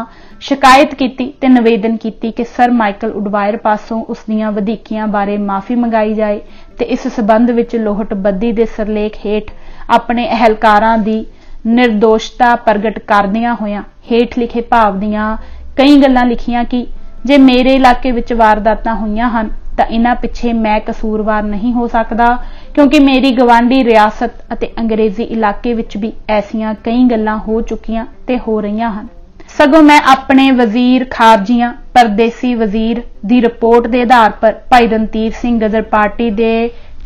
शिकायत की ते निवेदन की कि सर माइकल उडवायर पासों उस दीआं वधीकियां बारे माफी मंगाई जाए ते इस संबंध विच लोहटबद्दी दे सिरलेख हेठ अपने अहलकारां दी निर्दोषता प्रगट करदियां होइयां हेठ लिखे भाव दीआं कई गल्लां लिखियां कि जे मेरे इलाके विच वारदातां होईयां हन तां इन्हां पिछे मैं कसूरवार नहीं हो सकदा, क्योंकि मेरी गवांढी रियासत अते अंग्रेजी इलाके विच भी ऐसियां कई गल्लां हो चुकियां ते हो रहीआं हन। सगों मैं अपने वजीर खारजियां परदेसी वजीर दी रिपोर्ट के आधार पर भाई रणधीर सिंह गदर पार्टी के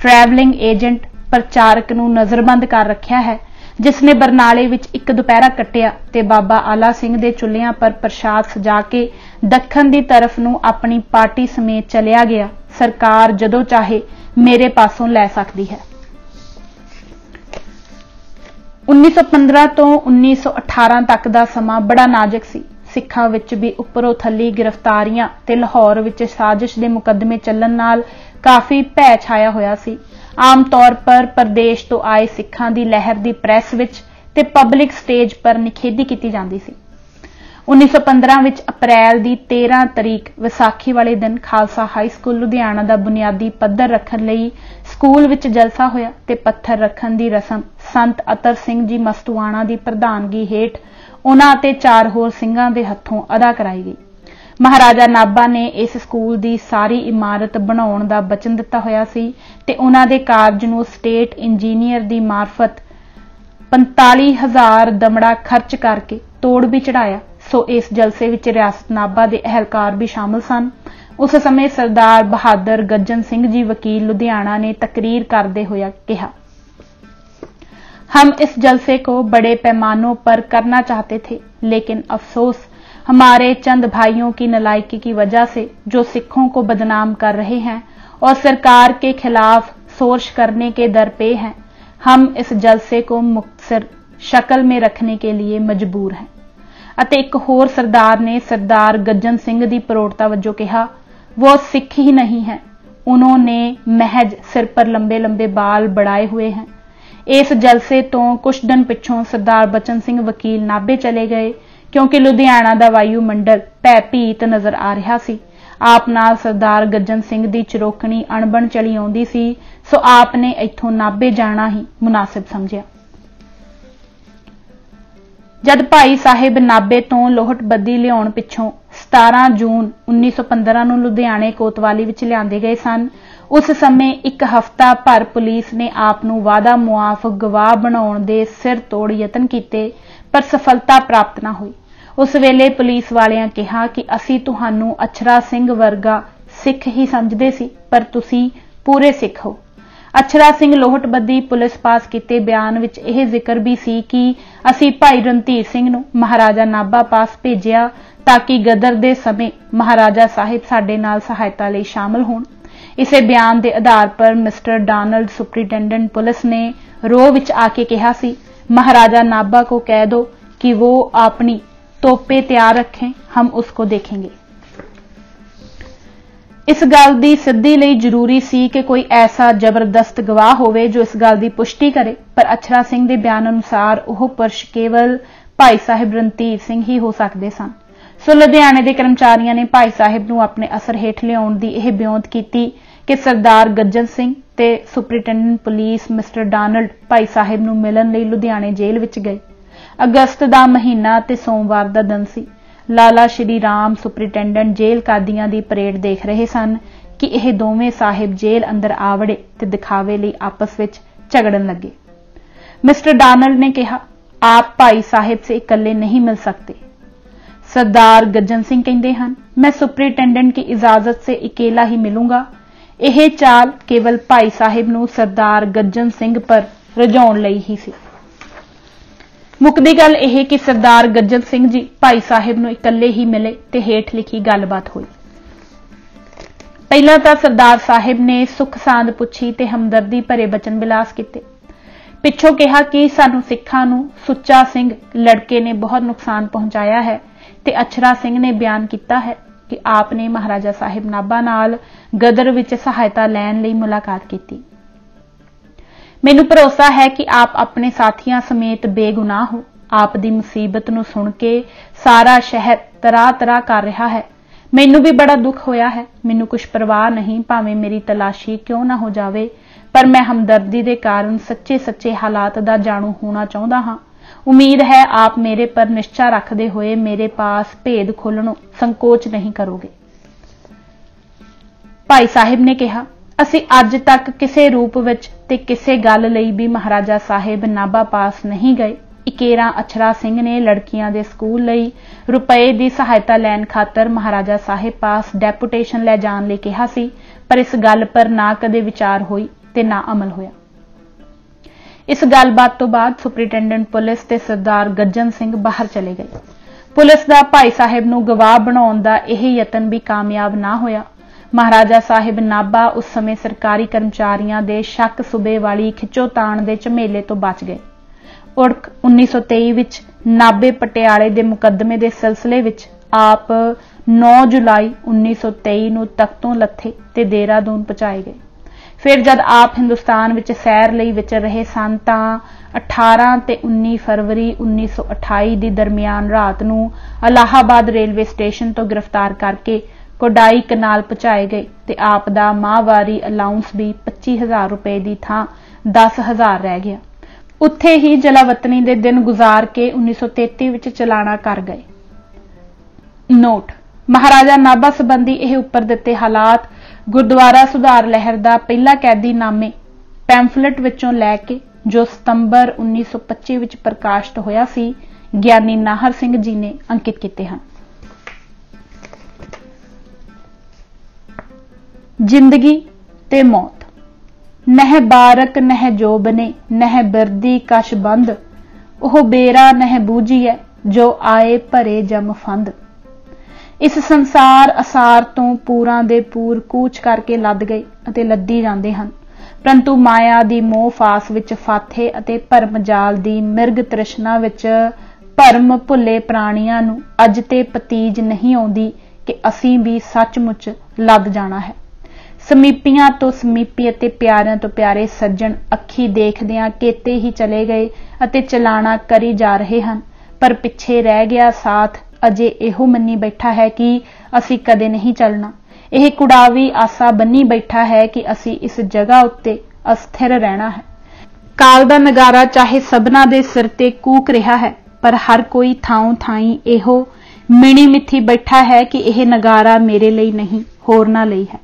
ट्रैवलिंग एजेंट प्रचारक नूं नज़रबंद कर रखिया है, जिसने बरनाले विच एक दुपहरा कटिया ते बाबा आला सिंह दे चुल्लियां पर प्रसाद सजा के दखन दी तरफ नूं अपनी पार्टी समेत चलिया गया। सरकार जदों चाहे मेरे पासों लै सकदी है। 1915 तो 1918 तक दा समा बड़ा नाजुक सी। सिखां विच भी उपरों थल्ली गिरफ्तारियां ते लाहौर विच साजिश दे मुकदमे चलण नाल काफी भै छाया होया सी। आम तौर पर प्रदेश तो आए सिखां दी लहर दी प्रैस विच ते पब्लिक स्टेज पर निखेधी की जाती सी। 1915 विच अप्रैल दी 13 तरीक विसाखी वाले दिन खालसा हाई स्कूल लुधियाना दा बुनियादी पद्धर रखण लई स्कूल विच जलसा होया ते पत्थर रखण दी रस्म संत अतर सिंह जी मस्तुआणा दी प्रधानगी हेठ उन्हां ते 4 होर सिंघां दे हत्थों अदा कराई गई। महाराजा नाभा ने इस स्कूल की सारी इमारत बनाउण दा वचन दिता होया सी ते उन्हां दे कारज नूं स्टेट इंजीनियर दी मार्फत 45,000 दमड़ा खर्च करके तोड़ भी चढ़ाया। सो इस जलसे विच रियासत नाभा दे अहलकार भी शामिल सन। उस समय सरदार बहादुर गज्जन सिंह जी वकील लुधियाना ने तकरीर करते हुए कहा, हम इस जलसे को बड़े पैमानों पर करना चाहते थे, लेकिन अफसोस हमारे चंद भाइयों की नलायकी की वजह से जो सिखों को बदनाम कर रहे हैं और सरकार के खिलाफ सोर्स करने के दरपे हैं, हम इस जलसे को मुख्तसर शक्ल में रखने के लिए मजबूर हैं। ਅਤੇ ਇੱਕ ਹੋਰ ਸਰਦਾਰ ਨੇ सरदार गज्जन सिंह ਦੀ ਪ੍ਰੋੜਤਾ ਵਜੋਂ ਕਿਹਾ, वो सिख ही नहीं है, उन्होंने महज सिर पर लंबे लंबे बाल बढ़ाए हुए हैं। इस जलसे तो कुछ दिन पिछों सरदार बचन सिंह वकील नाभे चले गए, क्योंकि लुधियाना दा वायुमंडल भैभीत नजर आ रहा सी। आप नाल सरदार गज्जन सिंह दी चिरोकणी अणबण चली आउंदी सी, सो आप ने इत्थों नाभे जाना ही मुनासिब समझिया। जद भाई साहिब नाभे तो लोहट बद्दी लियाउण पिछों 17 जून 1915 ਨੂੰ ਲੁਧਿਆਣੇ ਕੋਤਵਾਲੀ ਵਿੱਚ ਲਿਆਂਦੇ ਗਏ ਸਨ, ਉਸ ਸਮੇਂ ਇੱਕ ਹਫ਼ਤਾ ਭਰ ਪੁਲਿਸ ਨੇ ਆਪ ਨੂੰ ਵਾਅਦਾ ਮੁਆਫ ਗਵਾਹ ਬਣਾਉਣ ਦੇ ਸਿਰ ਤੋੜ ਯਤਨ ਕੀਤੇ, ਪਰ ਸਫਲਤਾ ਪ੍ਰਾਪਤ ਨਾ ਹੋਈ। ਉਸ ਵੇਲੇ ਪੁਲਿਸ ਵਾਲਿਆਂ ਕਿਹਾ ਕਿ ਅਸੀਂ ਤੁਹਾਨੂੰ ਅਛਰਾ ਸਿੰਘ ਵਰਗਾ ਸਿੱਖ ਹੀ ਸਮਝਦੇ ਸੀ, ਪਰ ਤੁਸੀਂ ਪੂਰੇ ਸਿੱਖ ਹੋ। ਅਛਰਾ ਸਿੰਘ ਲੋਹਟਬੱਦੀ ਪੁਲਿਸ ਪਾਸ ਕੀਤੇ ਬਿਆਨ ਵਿੱਚ ਇਹ ਜ਼ਿਕਰ ਵੀ ਸੀ ਕਿ ਅਸੀਂ ਭਾਈ ਰਣਧੀਰ ਸਿੰਘ ਨੂੰ ਮਹਾਰਾਜਾ ਨਾਭਾ ਪਾਸ ਭੇਜਿਆ ਤਾਂ ਕਿ ਗਦਰ ਦੇ ਸਮੇਂ ਮਹਾਰਾਜਾ ਸਾਹਿਬ ਸਾਡੇ ਨਾਲ ਸਹਾਇਤਾ ਲਈ ਸ਼ਾਮਲ ਹੋਣ। ਇਸੇ ਬਿਆਨ ਦੇ ਆਧਾਰ ਪਰ ਮਿਸਟਰ ਡਾਨਲਡ ਸੁਪਰਿੰਟੈਂਡੈਂਟ ਪੁਲਿਸ ਨੇ ਰੋਹ ਵਿੱਚ ਆ ਕੇ ਕਿਹਾ ਸੀ, महाराजा नाभा को कह दो कि वो अपनी तोपे तैयार रखें, हम उसको देखेंगे। इस गल दी सिद्धि लई जरूरी सी कि कोई ऐसा जबरदस्त गवाह होवे जो इस गल दी पुष्टि करे, पर अछरा सिंह दे बयान अनुसार वह पुरुष केवल भाई साहिब रणधीर सिंह ही हो सकते सन। सो लुधियाने के कर्मचारियों ने भाई साहिब नूं अपने असर हेठ लियाउण दी यह ब्योंत की कि सरदार गज्जन सिंह ते सुपरिटेंडेंट पुलिस मिस्टर डानल्ड भाई साहिब नूं मिलण लई लुधियाने जेल विच गए। अगस्त दा महीना ते सोमवार दा दिन सी। लाला श्री राम सुपरिटेंडेंट जेल कादियां दी परेड देख रहे सन कि यह दोवें साहिब जेल अंदर आवड़े ते दिखावे लई आपस विच झगड़न लगे। मिस्टर डानल्ड ने कहा, आप भाई साहिब से इकल्ले नहीं मिल सकते। सरदार गज्जन सिंह कहते हैं, मैं सुपरिटेंडेंट की इजाजत से अकेला ही मिलूंगा। यह चाल केवल भाई साहिब नूं सरदार गज्जन सिंह पर रजाउण लई ही सी। मुकदी गल यह कि सरदार गज्जन सिंह जी भाई साहिब नूं इकल्ले ही मिले ते हेठ लिखी गलबात हुई। पहला तां सरदार साहिब ने सुख सांद पुछी ते हमदर्दी भरे बचन विलास किते। पिछों कहा कि सानू सिखां नूं सुच्चा सिंह लड़के ने बहुत नुकसान पहुंचाया है ते अछरा सिंह ने बयान किया है कि आपने महाराजा साहिब नाभा नाल गदर विच सहायता लैण लई मुलाकात की। मैनू भरोसा है कि आप अपने साथियों समेत बेगुनाह हो। आप दी मुसीबत नूं सुन के सारा शहर तराह तराह कर रहा है। मैनू भी बड़ा दुख होया है। मैनू कुछ परवाह नहीं, भावें मेरी तलाशी क्यों ना हो जावे, पर मैं हमदर्दी दे कारण सच्चे सच्चे हालात दा जाणू होना चाहुंदा हां। उम्मीद है आप मेरे पर निश्चा रखते हुए मेरे पास भेद खोलणों संकोच नहीं करोगे। भाई साहिब ने कहा, असी अज तक किसी रूप विच ते किसी गल लई भी महाराजा साहिब नाभा पास नहीं गए। इकेरा अछरा सिंह ने लड़कियां दे स्कूल लई रुपए की सहायता लैण खातर महाराजा साहिब पास डेपुटेशन लै जाण लई कहा सी, पर इस गल पर ना कदे विचार होई ते ना अमल होया। इस गलबात तो बाद सुपरिटेंडेंट पुलिस ते सरदार गज्जन सिंह बाहर चले गए। पुलिस दा भाई साहिब नूं गवाह बनाउण दा यह यतन भी कामयाब ना होया। महाराजा साहिब नाभा उस समय सरकारी कर्मचारियों के शक सुबे वाली खिच्चोताण के झमेले तो बच गए। उड़क 1923 विच नाभे पटियाले के मुकदमे के सिलसिले विच आप 9 जुलाई 1923 नूं तख्तों लथे ते देहरादून पहुंचाए गए। फिर जद आप हिंदुस्तान विच सैर लई विचर रहे सन तां 18 ते 19 फरवरी 1928 की दरमियान रात नूं इलाहाबाद रेलवे स्टेशन तो गिरफ्तार करके कोडाई कनाल पहुंचाए गए ते आप दा माहवारी अलाउंस भी 25,000 रुपए की थां 10,000 रह गया। उत्थे ही जलावतनी दे दिन गुजार के 1933 विच चलाना कर गए। नोट, महाराजा नाभा संबंधी यह उपर दिते हालात गुरुद्वारा सुधार लहर दा पहला कैदी नामे पैंफलेट विचों लैके जो सितंबर 1925 विच प्रकाशित होया सी, ज्ञानी नाहर सिंह जी ने अंकित किते हैं। जिंदगी ते मौत, नह बारक नह जोबने नह बिरदी कश बंद, ओह बेरा नह बूझीए जो आए भरे जम फंद। इस संसार असार तो पूरां दे पूर कूच करके लद गए अते लद्दी जांदे हन, परंतु माया दी मोह फास विच फाथे अते भरम जाल दी मिर्ग तृष्णा विच ਭਰਮ ਭੁੱਲੇ ਪ੍ਰਾਣੀਆਂ ਨੂੰ ਅੱਜ ਤੇ ਪਤੀਜ ਨਹੀਂ ਆਉਂਦੀ ਕਿ ਅਸੀਂ ਵੀ ਸੱਚਮੁੱਚ ਲੱਦ ਜਾਣਾ ਹੈ। ਸਮੀਪੀਆਂ ਤੋਂ ਸਮੀਪੀ ਅਤੇ ਪਿਆਰਿਆਂ ਤੋਂ ਪਿਆਰੇ ਸੱਜਣ ਅੱਖੀ ਦੇਖਦਿਆਂ ਕੇਤੇ ਹੀ ਚਲੇ ਗਏ ਅਤੇ ਚਲਾਣਾ ਕਰੀ ਜਾ ਰਹੇ ਹਨ, ਪਰ ਪਿੱਛੇ ਰਹਿ ਗਿਆ ਸਾਥ ਅਜੇ ਇਹੋ ਮੰਨੀ ਬੈਠਾ ਹੈ ਕਿ ਅਸੀਂ ਕਦੇ ਨਹੀਂ ਚੱਲਣਾ। ਇਹ ਕੁੜਾਵੀ ਆਸਾ ਬੰਨੀ ਬੈਠਾ ਹੈ ਕਿ ਅਸੀਂ ਇਸ ਜਗ੍ਹਾ ਉੱਤੇ ਅਸਥਿਰ ਰਹਿਣਾ ਹੈ। ਕਾਲ ਦਾ ਨਗਾਰਾ ਚਾਹੇ ਸਭਨਾਂ ਦੇ ਸਿਰ ਤੇ ਕੂਕ ਰਿਹਾ ਹੈ, ਪਰ ਹਰ ਕੋਈ ਥਾਂ ਥਾਈਂ ਇਹੋ ਮਿਣੀ ਮਿੱਥੀ ਬੈਠਾ ਹੈ ਕਿ ਇਹ ਨਗਾਰਾ ਮੇਰੇ ਲਈ ਨਹੀਂ, ਹੋਰਨਾਂ ਲਈ ਹੈ।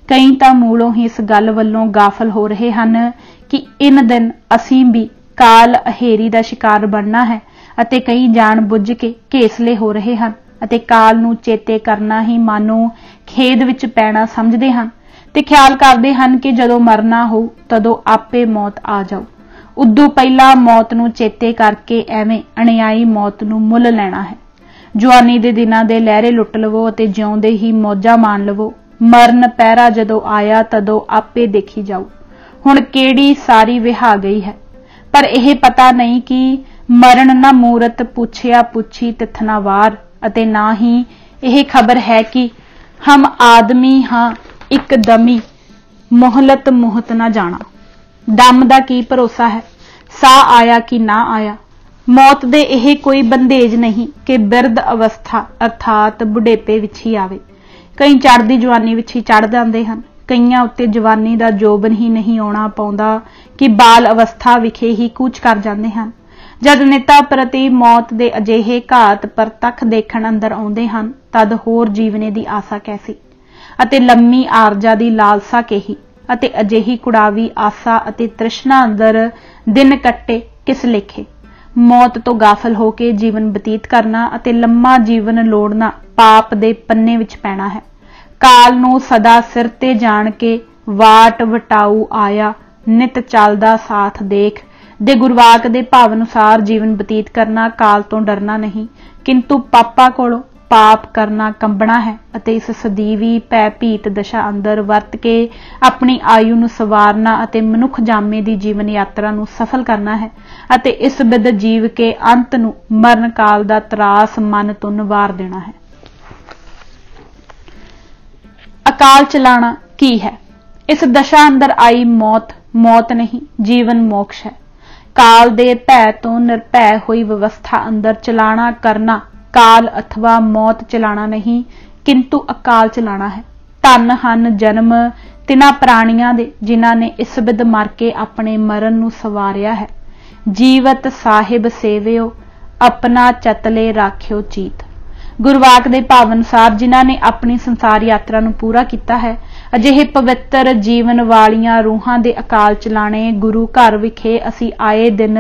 ਕਈ ਤਾਂ ਮੂਲੋਂ ਹੀ ਇਸ ਗੱਲ ਵੱਲੋਂ ਗਾਫਲ ਹੋ ਰਹੇ ਹਨ ਕਿ ਇਨ ਦਿਨ ਅਸੀਂ ਵੀ ਕਾਲ ਅਹੇਰੀ ਦਾ ਸ਼ਿਕਾਰ ਬਣਨਾ ਹੈ, ਅਤੇ ਕਈ ਜਾਣ ਬੁੱਝ ਕੇ ਘੇਸਲੇ ਹੋ ਰਹੇ ਹਨ ਅਤੇ ਕਾਲ ਨੂੰ ਚੇਤੇ ਕਰਨਾ ਹੀ ਮਾਨੋ ਖੇਦ ਵਿੱਚ ਪੈਣਾ ਸਮਝਦੇ ਹਨ ਤੇ ਖਿਆਲ ਕਰਦੇ ਹਨ ਕਿ ਜਦੋਂ ਮਰਨਾ ਹੋ ਤਦੋਂ ਆਪੇ ਮੌਤ ਆ ਜਾਊ। ਉਦੋਂ ਪਹਿਲਾਂ ਮੌਤ ਨੂੰ ਚੇਤੇ ਕਰਕੇ ਐਵੇਂ ਅਣਿਆਈ ਮੌਤ ਨੂੰ ਮੁੱਲ ਲੈਣਾ ਹੈ। ਜਵਾਨੀ ਦੇ ਦਿਨਾਂ ਦੇ ਲਹਿਰੇ ਲੁੱਟ ਲਵੋ ਅਤੇ ਜਿਉਂਦੇ ਹੀ ਮੌਜਾਂ ਮਾਣ ਲਵੋ। ਮਰਨ ਪਹਿਰਾ ਜਦੋਂ ਆਇਆ ਤਦੋਂ ਆਪੇ ਦੇਖੀ ਜਾਊ। ਹੁਣ ਕਿਹੜੀ ਸਾਰੀ ਵਿਹਾ ਗਈ ਹੈ, ਪਰ ਇਹ ਪਤਾ ਨਹੀਂ ਕਿ ਮਰਨ ਨਾ ਮੂਰਤ ਪੁੱਛਿਆ ਪੁੱਛੀ ਤਿਥ ਨਾ ਵਾਰ, ਅਤੇ ਨਾ ਹੀ ਇਹ ਖਬਰ ਹੈ ਕਿ ਹਮ ਆਦਮੀ ਹਾਂ ਇੱਕ ਦਮੀ ਮੋਹਲਤ ਮੁਹਤ ਨਾ ਜਾਣਾ। ਦਮ ਦਾ ਕੀ ਭਰੋਸਾ ਹੈ, ਸਾਹ ਆਇਆ ਕਿ ਨਾ ਆਇਆ। ਮੌਤ ਦੇ ਇਹ ਕੋਈ ਬੰਦੇਜ ਨਹੀਂ ਕਿ ਬਿਰਧ ਅਵਸਥਾ ਅਰਥਾਤ ਬੁਢੇਪੇ ਵਿੱਚ ਹੀ ਆਵੇ। ਕਈ ਚੜ੍ਹਦੀ ਜਵਾਨੀ ਵਿੱਚ ਹੀ ਚੜ੍ਹ ਜਾਂਦੇ ਹਨ, ਕਈਆਂ ਉੱਤੇ ਜਵਾਨੀ ਦਾ ਜੋਬਨ ਹੀ ਨਹੀਂ ਆਉਣਾ ਪਾਉਂਦਾ ਕਿ ਬਾਲ ਅਵਸਥਾ ਵਿਖੇ ਹੀ ਕੂਚ ਕਰ ਜਾਂਦੇ ਹਨ। ਜਦ ਨਿੱਤਾ ਪ੍ਰਤੀ ਮੌਤ ਦੇ ਅਜਿਹੇ ਘਾਤ ਪ੍ਰਤੱਖ ਦੇਖਣ ਅੰਦਰ ਆਉਂਦੇ ਹਨ, ਤਦ ਹੋਰ ਜੀਵਨੇ ਦੀ ਆਸਾ ਕੈਸੀ ਅਤੇ ਲੰਮੀ ਆਰਜਾ ਦੀ ਲਾਲਸਾ ਕਹੀ, ਅਤੇ ਅਜਿਹੀ ਕੁੜਾਵੀ ਆਸਾ ਅਤੇ ਤ੍ਰਿਸ਼ਨਾ ਅੰਦਰ ਦਿਨ ਕੱਟੇ ਕਿਸ ਲੇਖੇ। ਮੌਤ ਤੋਂ ਗਾਫਲ ਹੋ ਕੇ ਜੀਵਨ ਬਤੀਤ ਕਰਨਾ ਅਤੇ ਲੰਮਾ ਜੀਵਨ ਲੋੜਨਾ ਪਾਪ ਦੇ ਪੰਨੇ ਵਿੱਚ ਪੈਣਾ ਹੈ। ਕਾਲ ਨੂੰ ਸਦਾ ਸਿਰ ਤੇ ਜਾਣ ਕੇ ਵਾਟ ਵਟਾਊ ਆਇਆ ਨਿਤ ਚੱਲਦਾ ਸਾਥ ਦੇਖ ਦੇ ਗੁਰਵਾਕ ਦੇ ਭਾਵ ਅਨੁਸਾਰ ਜੀਵਨ ਬਤੀਤ ਕਰਨਾ ਕਾਲ ਤੋਂ ਡਰਨਾ ਨਹੀਂ, ਕਿੰਤੂ ਪਾਪਾ ਕੋਲੋਂ ਪਾਪ ਕਰਨਾ ਕੰਬਣਾ ਹੈ ਅਤੇ ਇਸ ਸਦੀਵੀ ਭੈ ਭੀਤ ਦਸ਼ਾ ਅੰਦਰ ਵਰਤ ਕੇ ਆਪਣੀ ਆਯੂ ਨੂੰ ਸਵਾਰਨਾ ਅਤੇ ਮਨੁੱਖ ਜਾਮੇ ਦੀ ਜੀਵਨ ਯਾਤਰਾ ਨੂੰ ਸਫਲ ਕਰਨਾ ਹੈ ਅਤੇ ਇਸ ਬਿਦ ਜੀਵ ਕੇ ਅੰਤ ਨੂੰ ਮਰਨ ਕਾਲ ਦਾ ਤਰਾਸ ਮਨ ਤੋਂ ਨਿਵਾਰ ਦੇਣਾ ਹੈ। ਅਕਾਲ ਚਲਾਣਾ ਕੀ ਹੈ? ਇਸ ਦਸ਼ਾ ਅੰਦਰ ਆਈ ਮੌਤ ਮੌਤ ਨਹੀਂ, ਜੀਵਨ ਮੋਕਸ਼ ਹੈ। ਕਾਲ ਦੇ ਭੈ ਤੋਂ ਨਿਰਭੈ ਹੋਈ ਵਿਵਸਥਾ ਅੰਦਰ ਚਲਾਣਾ ਕਰਨਾ ਕਾਲ ਅਥਵਾ ਮੌਤ ਚਲਾਣਾ ਨਹੀਂ, ਕਿੰਤੂ ਅਕਾਲ ਚਲਾਣਾ ਹੈ। ਧਨ ਹਨ ਜਨਮ ਤਿਨਾਂ ਪ੍ਰਾਣੀਆਂ ਦੇ ਜਿਨ੍ਹਾਂ ਨੇ ਇਸ ਬਿਦ ਮਰ ਕੇ ਆਪਣੇ ਮਰਨ ਨੂੰ ਸਵਾਰਿਆ ਹੈ। ਜੀਵਤ ਸਾਹਿਬ ਸੇਵਿਓ ਆਪਣਾ ਚਤਲੇ ਰਾਖਿਓ ਚੀਤ। ਗੁਰਵਾਕ ਦੇ ਭਾਵ ਅਨੁਸਾਰ ਜਿਨ੍ਹਾਂ ਨੇ ਆਪਣੀ ਸੰਸਾਰ ਯਾਤਰਾ ਨੂੰ ਪੂਰਾ ਕੀਤਾ ਹੈ, ਅਜਿਹੇ ਪਵਿੱਤਰ ਜੀਵਨ ਵਾਲੀਆਂ ਰੂਹਾਂ ਦੇ ਅਕਾਲ ਚਲਾਣੇ ਗੁਰੂ ਘਰ ਵਿਖੇ ਅਸੀਂ ਆਏ ਦਿਨ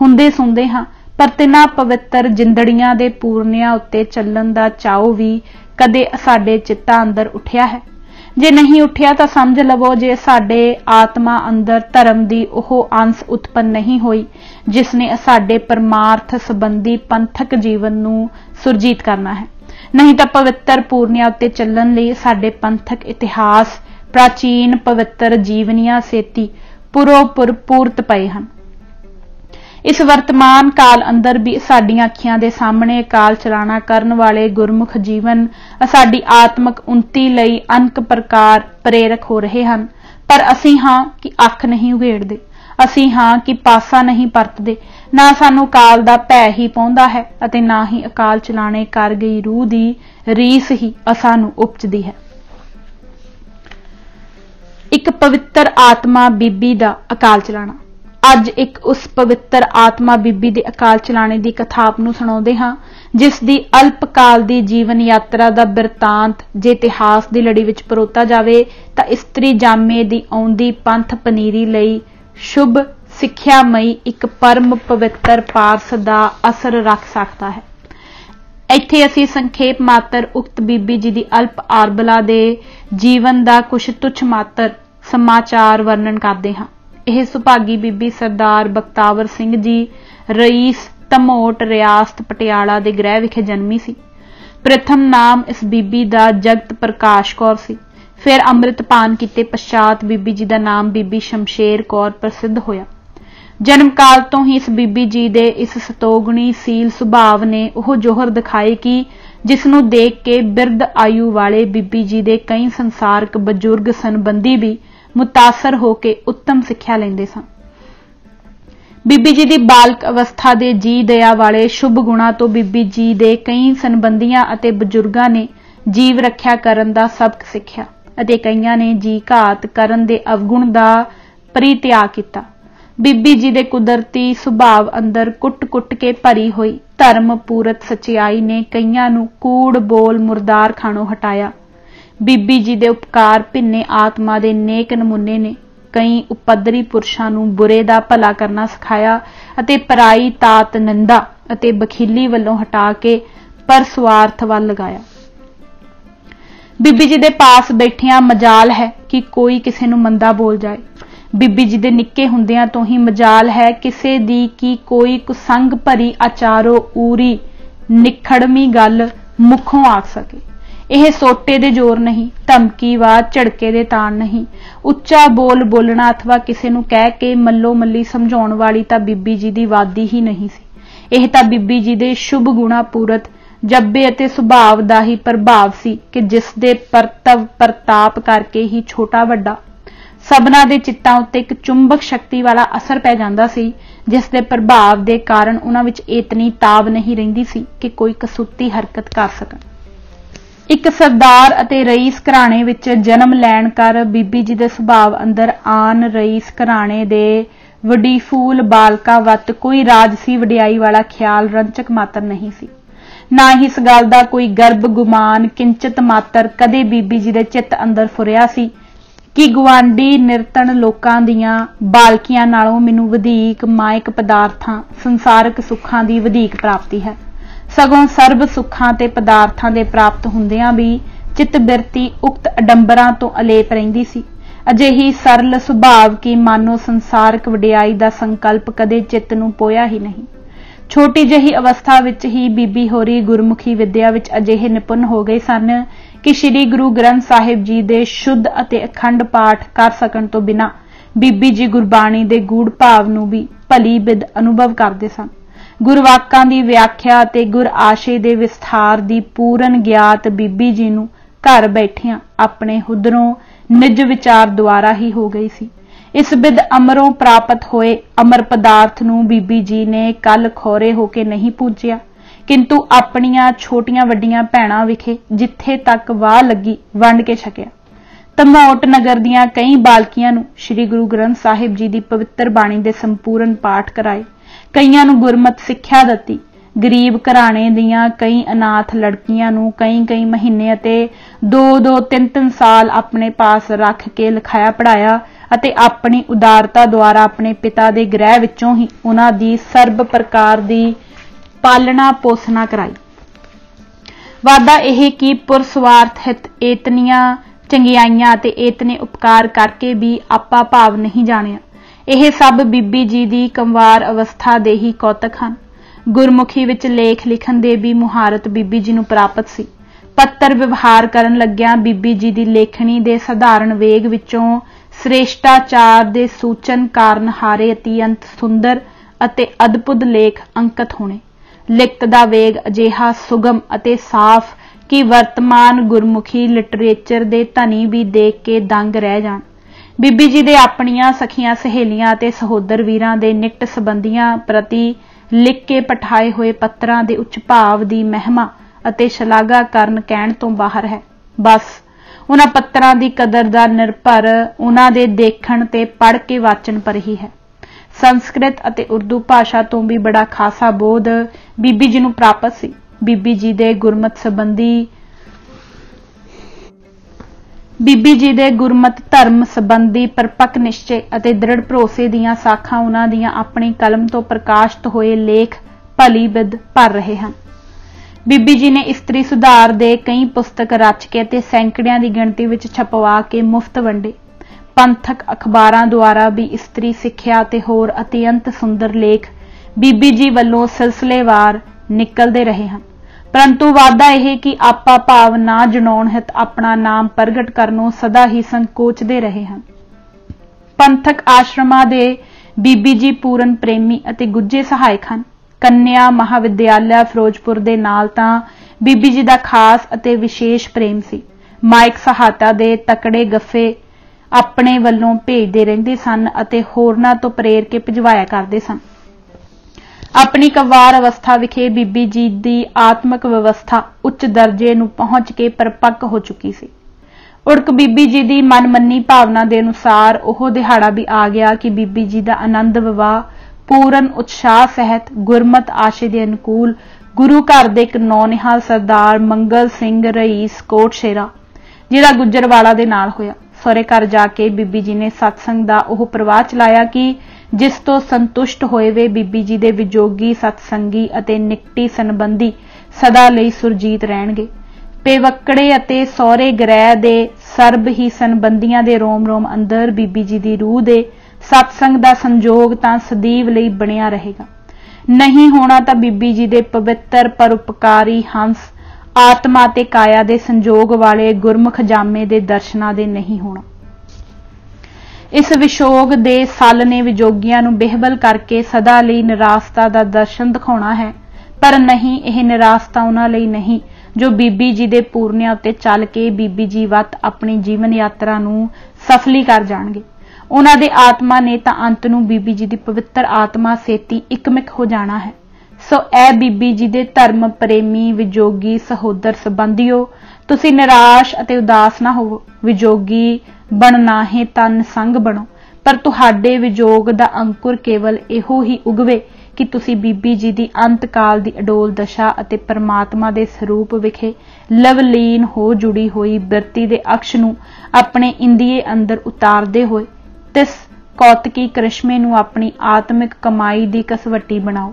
ਹੁੰਦੇ ਸੁਣਦੇ ਹਾਂ, ਪਰ ਤਿੰਨਾਂ ਪਵਿੱਤਰ ਜਿੰਦੜੀਆਂ ਦੇ ਪੂਰਨਿਆਂ ਉੱਤੇ ਚੱਲਣ ਦਾ ਚਾਉ ਵੀ ਕਦੇ ਸਾਡੇ ਚਿੱਤਾਂ ਅੰਦਰ ਉੱਠਿਆ ਹੈ? ਜੇ ਨਹੀਂ ਉੱਠਿਆ ਤਾਂ ਸਮਝ ਲਵੋ ਜੇ ਸਾਡੇ ਆਤਮਾ ਅੰਦਰ ਧਰਮ ਦੀ ਉਹ ਅੰਸ ਉਤਪੰਨ ਨਹੀਂ ਹੋਈ ਜਿਸ ਨੇ ਸਾਡੇ ਪਰਮਾਰਥ ਸੰਬੰਧੀ ਪੰਥਕ ਜੀਵਨ ਨੂੰ ਸੁਰਜੀਤ ਕਰਨਾ ਹੈ। ਨਹੀਂ ਤਾਂ ਪਵਿੱਤਰ ਪੂਰਨਿਆਂ ਉੱਤੇ ਚੱਲਣ ਲਈ ਸਾਡੇ ਪੰਥਕ ਇਤਿਹਾਸ ਪ੍ਰਾਚੀਨ ਪਵਿੱਤਰ ਜੀਵਨੀਆਂ ਸੇਤੀ ਪੁਰੋਪੁਰ ਪੂਰਤ ਪਏ ਹਨ। ਇਸ ਵਰਤਮਾਨ ਕਾਲ ਅੰਦਰ ਵੀ ਸਾਡੀਆਂ ਅੱਖੀਆਂ ਦੇ ਸਾਹਮਣੇ ਅਕਾਲ ਚਲਾਣਾ ਕਰਨ ਵਾਲੇ ਗੁਰਮੁਖ ਜੀਵਨ ਸਾਡੀ ਆਤਮਕ ਉੱਨਤੀ ਲਈ ਅਨੇਕ ਪ੍ਰਕਾਰ ਪ੍ਰੇਰਕ ਹੋ ਰਹੇ ਹਨ, ਪਰ ਅਸੀਂ ਹਾਂ ਕਿ ਅੱਖ ਨਹੀਂ ਉਘੇੜਦੇ, ਅਸੀਂ ਹਾਂ ਕਿ ਪਾਸਾ ਨਹੀਂ ਪਰਤਦੇ। ਨਾ ਸਾਨੂੰ ਕਾਲ ਦਾ ਭੈ ਹੀ ਪਾਉਂਦਾ ਹੈ ਅਤੇ ਨਾ ਹੀ ਅਕਾਲ ਚਲਾਣੇ ਕਰ ਗਈ ਰੂਹ ਦੀ ਰੀਸ ਹੀ ਸਾਨੂੰ ਉਪਜਦੀ ਹੈ। ਇੱਕ ਪਵਿੱਤਰ ਆਤਮਾ ਬੀਬੀ ਦਾ ਅਕਾਲ ਚਲਾਣਾ। ਅੱਜ ਇੱਕ ਉਸ ਪਵਿੱਤਰ ਆਤਮਾ ਬੀਬੀ ਦੇ ਅਕਾਲ ਚਲਾਣੇ ਦੀ ਕਥਾ ਆਪ ਨੂੰ ਸੁਣਾਉਂਦੇ ਹਾਂ, ਜਿਸ ਦੀ ਅਲਪ ਕਾਲ ਦੀ ਜੀਵਨ ਯਾਤਰਾ ਦਾ ਬਿਰਤਾਂਤ ਜੇ ਇਤਿਹਾਸ ਦੀ ਲੜੀ ਵਿੱਚ ਪਰੋਤਾ ਜਾਵੇ ਤਾਂ ਇਸਤਰੀ ਜਾਮੇ ਦੀ ਆਉਂਦੀ ਪੰਥ ਪਨੀਰੀ ਲਈ ਸ਼ੁਭ ਸਿੱਖਿਆਮਈ ਇੱਕ ਪਰਮ ਪਵਿੱਤਰ ਪਾਰਸ ਦਾ ਅਸਰ ਰੱਖ ਸਕਦਾ ਹੈ। ਇੱਥੇ ਅਸੀਂ ਸੰਖੇਪ ਮਾਤਰ ਉਕਤ ਬੀਬੀ ਜੀ ਦੀ ਅਲਪ ਆਰਬਲਾ ਦੇ ਜੀਵਨ ਦਾ ਕੁਝ ਤੁੱਛ ਮਾਤਰ ਸਮਾਚਾਰ ਵਰਣਨ ਕਰਦੇ ਹਾਂ। ਇਹ ਸੁਭਾਗੀ ਬੀਬੀ ਸਰਦਾਰ ਬਖਤਾਵਰ ਸਿੰਘ ਜੀ ਰਈਸ ਧਮੋਟ ਰਿਆਸਤ ਪਟਿਆਲਾ ਦੇ ਗ੍ਰਹਿ ਵਿਖੇ ਜਨਮੀ ਸੀ। ਪ੍ਰਥਮ ਨਾਮ ਇਸ ਬੀਬੀ ਦਾ ਜਗਤ ਪ੍ਰਕਾਸ਼ ਕੌਰ ਸੀ। ਫਿਰ ਅੰਮ੍ਰਿਤਪਾਨ ਕੀਤੇ ਪਛਾਤ ਬੀਬੀ ਜੀ ਦਾ ਨਾਮ ਬੀਬੀ ਸ਼ਮਸ਼ੇਰ ਕੌਰ ਪ੍ਰਸਿੱਧ ਹੋਇਆ। जन्म काल तो ही इस बीबी जी दे इस सतोगुणी सील सुभाव ने ਉਹ ਜੋਹਰ ਦਿਖਾਏ ਕਿ जिस नूं देख के बिरध आयु वाले बीबी जी दे कई संसारक बजुर्ग संबंधी भी मुतासर होके उत्तम सिक्ख्या लेंदे सन। बीबी जी दी बालक अवस्था दे जी दया वाले शुभ गुणा तो बीबी जी दे कई संबंधियां अते बजुर्गां ने जीव रखिया करन दा सबक सिक्ख्या अते कईयां ने जी घात करन दे अवगुण दा परित्याग कीता। बीबी जी दे कुदरती सुभाव अंदर कुट कुट के भरी हुई धर्म पूरत सचियाई ने कईयां नूं कूड़ बोल मुरदार खाणों हटाया। बीबी जी दे उपकार भिन्ने आत्मा दे नेक नमूने ने कई उपदरी पुरुषां नूं बुरे दा भला करना सिखाया अते पराई तात निंदा अते बखीली वल्लों हटा के परस्वार्थ वल लगाया। बीबी जी दे पास बैठिया मजाल है कि कोई किसे नूं मंदा बोल जाए। बीबी जी दे निक्के हुंदियां तो ही मजाल है किसे दी कि कोई कुसंग भरी आचारो ऊरी निखड़मी गल मुखों आख सके। यह सोटे दे जोर नहीं, धमकी व झड़के दे ताण नहीं, उच्चा बोल बोलना अथवा किसे नूं कह के मल्लो मल्ली समझाउण वाली तां बीबी जी दी वादी ही नहीं सी। यह तां बीबी जी दे शुभ गुणा पूरत जब्बे अते सुभाव दा ही प्रभाव सी कि जिस दे परतव प्रताप करके ही छोटा वड्डा सबना दे चित्तां उत्ते एक चुंबक शक्ति वाला असर पै जांदा सी, जिस दे प्रभाव दे कारण उन्हां विच इतनी ताब नहीं रहिंदी सी कि कोई कसूती हरकत कर सकण। एक सरदार अते रईस घराणे विच जन्म लैण कर बीबी जी दे सुभाव अंदर आन रईस घराणे दे वडी फूल बालका वत कोई राजसी वडियाई वाला ख्याल रंचक मात्र नहीं सी। ना ही इस गल दा कोई गर्भ गुमान किंचित मात्र कदे बीबी जी दे चित्त अंदर फुरिया सी कि गुआंढी निरतन लोकां दियां बालकियां नालों मैनूं वधीक मायक पदार्थां संसारक सुखां दी वधीक प्राप्ति है। सगों सर्व सुखां ते पदार्थां दे प्राप्त हुंदियां भी चित्त बिरती उक्त अडंबरां तो अलेप रहिंदी सी। अजिही सरल सुभाव कि मानो संसारक वडियाई दा संकल्प कदे चित्त नूं पोया ही नहीं। छोटी जही अवस्था विच ही बीबी होरी गुरमुखी विद्या विच अजिहे निपुण हो गए सन कि श्री गुरु ग्रंथ साहिब जी दे शुद्ध अते अखंड पाठ कर सकण तो बिना बीबी जी गुरबाणी दे गूढ़ भाव नूं भी भली बिद अनुभव करदे सन। गुरवाकां दी व्याख्या अते गुर आशे दे विस्तार दी पूਰਨ ਗਿਆਤ बीबी जी नूं घर बैठियां अपने हुदरों निज विचार द्वारा ही हो गई सी। इस बिद अमरों प्राप्त होए अमर पदार्थ नूं बीबी जी ने कल खौरे होके नहीं पूजिया, किंतु अपनियां छोटियां वड्डियां भैणां विखे जिथे तक वाह लगी वंड के छकिया। धमोट नगर दियां कई बालकियां नूं श्री गुरु ग्रंथ साहिब जी दी पवित्र बाणी दे संपूर्ण पाठ कराए, कईयां नूं गुरमत सिक्ख्या दत्ती। गरीब घराणे दियां कई अनाथ लड़कियां नूं कई महीने अते 2-3 साल अपने पास रख के लिखाया पढ़ाया अते अपनी उदारता द्वारा अपने पिता दे गृह विचों ही उन्हां दी सर्व प्रकार दी पालना पोसना कराई। वादा यह कि पुरस्वार्थ हित इतनियां चंगियाइयां ते इतने उपकार करके भी आपा भाव नहीं जानिया। यह सब बीबी जी दी कंवार अवस्था दे ही कौतक हन। गुरमुखी विच लेख लिखण दे भी मुहारत बीबी जी नूं प्राप्त सी। पत्तर व्यवहार करन लग्गिया बीबी जी दी लेखनी दे साधारण वेग विचों श्रेष्ठाचार दे सूचन कारण हारे अत्यंत सुंदर अते अद्भुत लेख अंकित होने। लिखत दा वेग अजिहा सुगम अते साफ कि वर्तमान गुरमुखी लिटरेचर दे धनी भी देख के दंग रह जाण। बीबी जी दे अपनियां सखियां सहेलियां ते सहोदर वीरां दे निकट संबंधियां प्रति लिख के पठाए हुए पत्रां दे उच्च भाव दी महिमा अते शलाघा करन कहण तो बाहर है। बस उन्हां पत्रां दी कदर दा निर्भर उन्हां दे देखण ते पढ़ के वाचन पर ही है। संस्कृत अते उर्दू भाषा तो भी बड़ा खासा बोध बीबी जी नूं प्राप्त सी। बीबी जी दे गुरमत संबंधी बीबी जी दे गुरमत धर्म संबंधी परपक निश्चय अते दृढ़ भरोसे दियां साखां उन्हां दियां अपनी कलम तो प्रकाशित होए लेख भली बिद भर रहे हैं। बीबी जी ने इस्त्री सुधार दे कई पुस्तक रच के ते सैकड़ियां दी गिणती विच छपवा के मुफ्त वंडे। पंथक अखबारां द्वारा भी इस्त्री सिक्ख्या ते होर अत्यंत सुंदर लेख बीबी जी वल्लों सिलसिलेवार निकलते रहे हैं। परंतु वादा यह कि आपा भाव ना जनाउण हित अपना नाम प्रगट करनों सदा ही संकोचते रहे हैं। पंथक आश्रमां दे ਬੀਬੀ ਜੀ ਪੂਰਨ ਪ੍ਰੇਮੀ ਅਤੇ ਗੁੱਝੇ ਸਹਾਇਕ ਹਨ। ਕੰਨਿਆ ਮਹਾਵਿਦਿਆਲਿਆ ਫਿਰੋਜ਼ਪੁਰ ਦੇ ਨਾਲ ਤਾਂ ਬੀਬੀ ਜੀ ਦਾ ਖਾਸ ਅਤੇ ਵਿਸ਼ੇਸ਼ ਪ੍ਰੇਮ ਸੀ। ਮਾਇਕ ਸਹਾਇਤਾ ਦੇ ਤਕੜੇ ਗੱਫੇ ਆਪਣੇ ਵੱਲੋਂ ਭੇਜਦੇ ਰਹਿੰਦੇ ਸਨ ਅਤੇ ਹੋਰਨਾਂ ਤੋਂ ਪ੍ਰੇਰ ਕੇ ਭਿਜਵਾਇਆ ਕਰਦੇ ਸਨ। ਆਪਣੀ ਕਵਾਰ ਅਵਸਥਾ ਵਿਖੇ ਬੀਬੀ ਜੀ ਦੀ ਆਤਮਿਕ ਵਿਵਸਥਾ ਉੱਚ ਦਰਜੇ ਨੂੰ ਪਹੁੰਚ ਕੇ ਪਰਿਪੱਕ ਹੋ ਚੁੱਕੀ ਸੀ। ਉੜਕ ਬੀਬੀ ਜੀ ਦੀ ਮਨਮੰਨੀ ਭਾਵਨਾ ਦੇ ਅਨੁਸਾਰ ਉਹ ਦਿਹਾੜਾ ਵੀ ਆ ਗਿਆ ਕਿ ਬੀਬੀ ਜੀ ਦਾ ਆਨੰਦ ਵਿਵਾਹ ਪੂਰਨ ਉਤਸ਼ਾਹ ਸਹਿਤ ਗੁਰਮਤ ਆਸ਼ੇ ਦੇ ਅਨੁਕੂਲ ਗੁਰੂ ਘਰ ਦੇ ਇੱਕ ਨੌਨਿਹਾਲ ਸਰਦਾਰ ਮੰਗਲ ਸਿੰਘ ਰਈਸ ਕੋਟਸ਼ੇਰਾ ਜਿਹਦਾ ਗੁੱਜਰਵਾਲਾ ਦੇ ਨਾਲ ਹੋਇਆ। ਸਹੁਰੇ ਘਰ ਜਾ ਕੇ ਬੀਬੀ ਜੀ ਨੇ ਸਤਸੰਗ ਦਾ ਉਹ ਪ੍ਰਵਾਹ ਚਲਾਇਆ ਕਿ ਜਿਸ ਤੋਂ ਸੰਤੁਸ਼ਟ ਹੋਏ ਵੇ ਬੀਬੀ ਜੀ ਦੇ ਵਿਜੋਗੀ ਸਤਸੰਗੀ ਅਤੇ ਨਿਕਟੀ ਸੰਬੰਧੀ ਸਦਾ ਲਈ ਸੁਰਜੀਤ ਰਹਿਣਗੇ। ਪੇਵੱਕੜੇ ਅਤੇ ਸਹੁਰੇ ਗ੍ਰਹਿ ਦੇ ਸਰਬ ਹੀ ਸੰਬੰਧੀਆਂ ਦੇ ਰੋਮ ਰੋਮ ਅੰਦਰ ਬੀਬੀ ਜੀ ਦੀ ਰੂਹ ਦੇ ਸਤਸੰਗ ਦਾ ਸੰਜੋਗ ਤਾਂ ਸਦੀਵ ਲਈ ਬਣਿਆ ਰਹੇਗਾ। ਨਹੀਂ ਹੋਣਾ ਤਾਂ ਬੀਬੀ ਜੀ ਦੇ ਪਵਿੱਤਰ ਪਰਉਪਕਾਰੀ ਹੰਸ ਆਤਮਾ ਤੇ ਕਾਇਆ ਦੇ ਸੰਜੋਗ ਵਾਲੇ ਗੁਰਮੁਖ ਜਾਮੇ ਦੇ ਦਰਸ਼ਨਾਂ ਦੇ ਨਹੀਂ ਹੋਣਾ। ਇਸ ਵਿਸ਼ੋਗ ਦੇ ਸੱਲ ਨੇ ਵਿਜੋਗੀਆਂ ਨੂੰ ਬਿਹਬਲ ਕਰਕੇ ਸਦਾ ਲਈ ਨਿਰਾਸਤਾ ਦਾ ਦਰਸ਼ਨ ਦਿਖਾਉਣਾ ਹੈ, ਪਰ ਨਹੀਂ, ਇਹ ਨਿਰਾਸਤਾ ਉਹਨਾਂ ਲਈ ਨਹੀਂ ਜੋ ਬੀਬੀ ਜੀ ਦੇ ਪੂਰਨਿਆਂ ਉੱਤੇ ਚੱਲ ਕੇ ਬੀਬੀ ਜੀ ਵੱਤ ਆਪਣੀ ਜੀਵਨ ਯਾਤਰਾ ਨੂੰ ਸਫਲੀ ਕਰ ਜਾਣਗੇ। ਉਹਨਾਂ ਦੇ ਆਤਮਾ ਨੇ ਤਾਂ ਅੰਤ ਨੂੰ ਬੀਬੀ ਜੀ ਦੀ ਪਵਿੱਤਰ ਆਤਮਾ ਸੇਤੀ ਇਕਮਿਕ ਹੋ ਜਾਣਾ ਹੈ। ਸੋ ਇਹ ਬੀਬੀ ਜੀ ਦੇ ਧਰਮ ਪ੍ਰੇਮੀ ਵਿਜੋਗੀ ਸਹੋਦਰ ਸੰਬੰਧੀਓ, ਤੁਸੀਂ ਨਿਰਾਸ਼ ਅਤੇ ਉਦਾਸ ਨਾ ਹੋਵੋ। ਵਿਜੋਗੀ ਬਣਨਾ ਹੈ ਤਾਂ ਨਿਸੰਗ ਬਣੋ, ਪਰ ਤੁਹਾਡੇ ਵਿਜੋਗ ਦਾ ਅੰਕੁਰ ਕੇਵਲ ਇਹੋ ਹੀ ਉਗਵੇ ਕਿ ਤੁਸੀਂ ਬੀਬੀ ਜੀ ਦੀ ਅੰਤਕਾਲ ਦੀ ਅਡੋਲ ਦਸ਼ਾ ਅਤੇ ਪਰਮਾਤਮਾ ਦੇ ਸਰੂਪ ਵਿਖੇ ਲਵਲੀਨ ਹੋ ਜੁੜੀ ਹੋਈ ਬਿਰਤੀ ਦੇ ਅਕਸ਼ ਨੂੰ ਆਪਣੇ ਇੰਦੀਏ ਅੰਦਰ ਉਤਾਰਦੇ ਹੋਏ ਤਿਸ ਕੌਤਕੀ ਕ੍ਰਿਸ਼ਮੇ ਨੂੰ ਆਪਣੀ ਆਤਮਿਕ ਕਮਾਈ ਦੀ ਕਸਵੱਟੀ ਬਣਾਓ।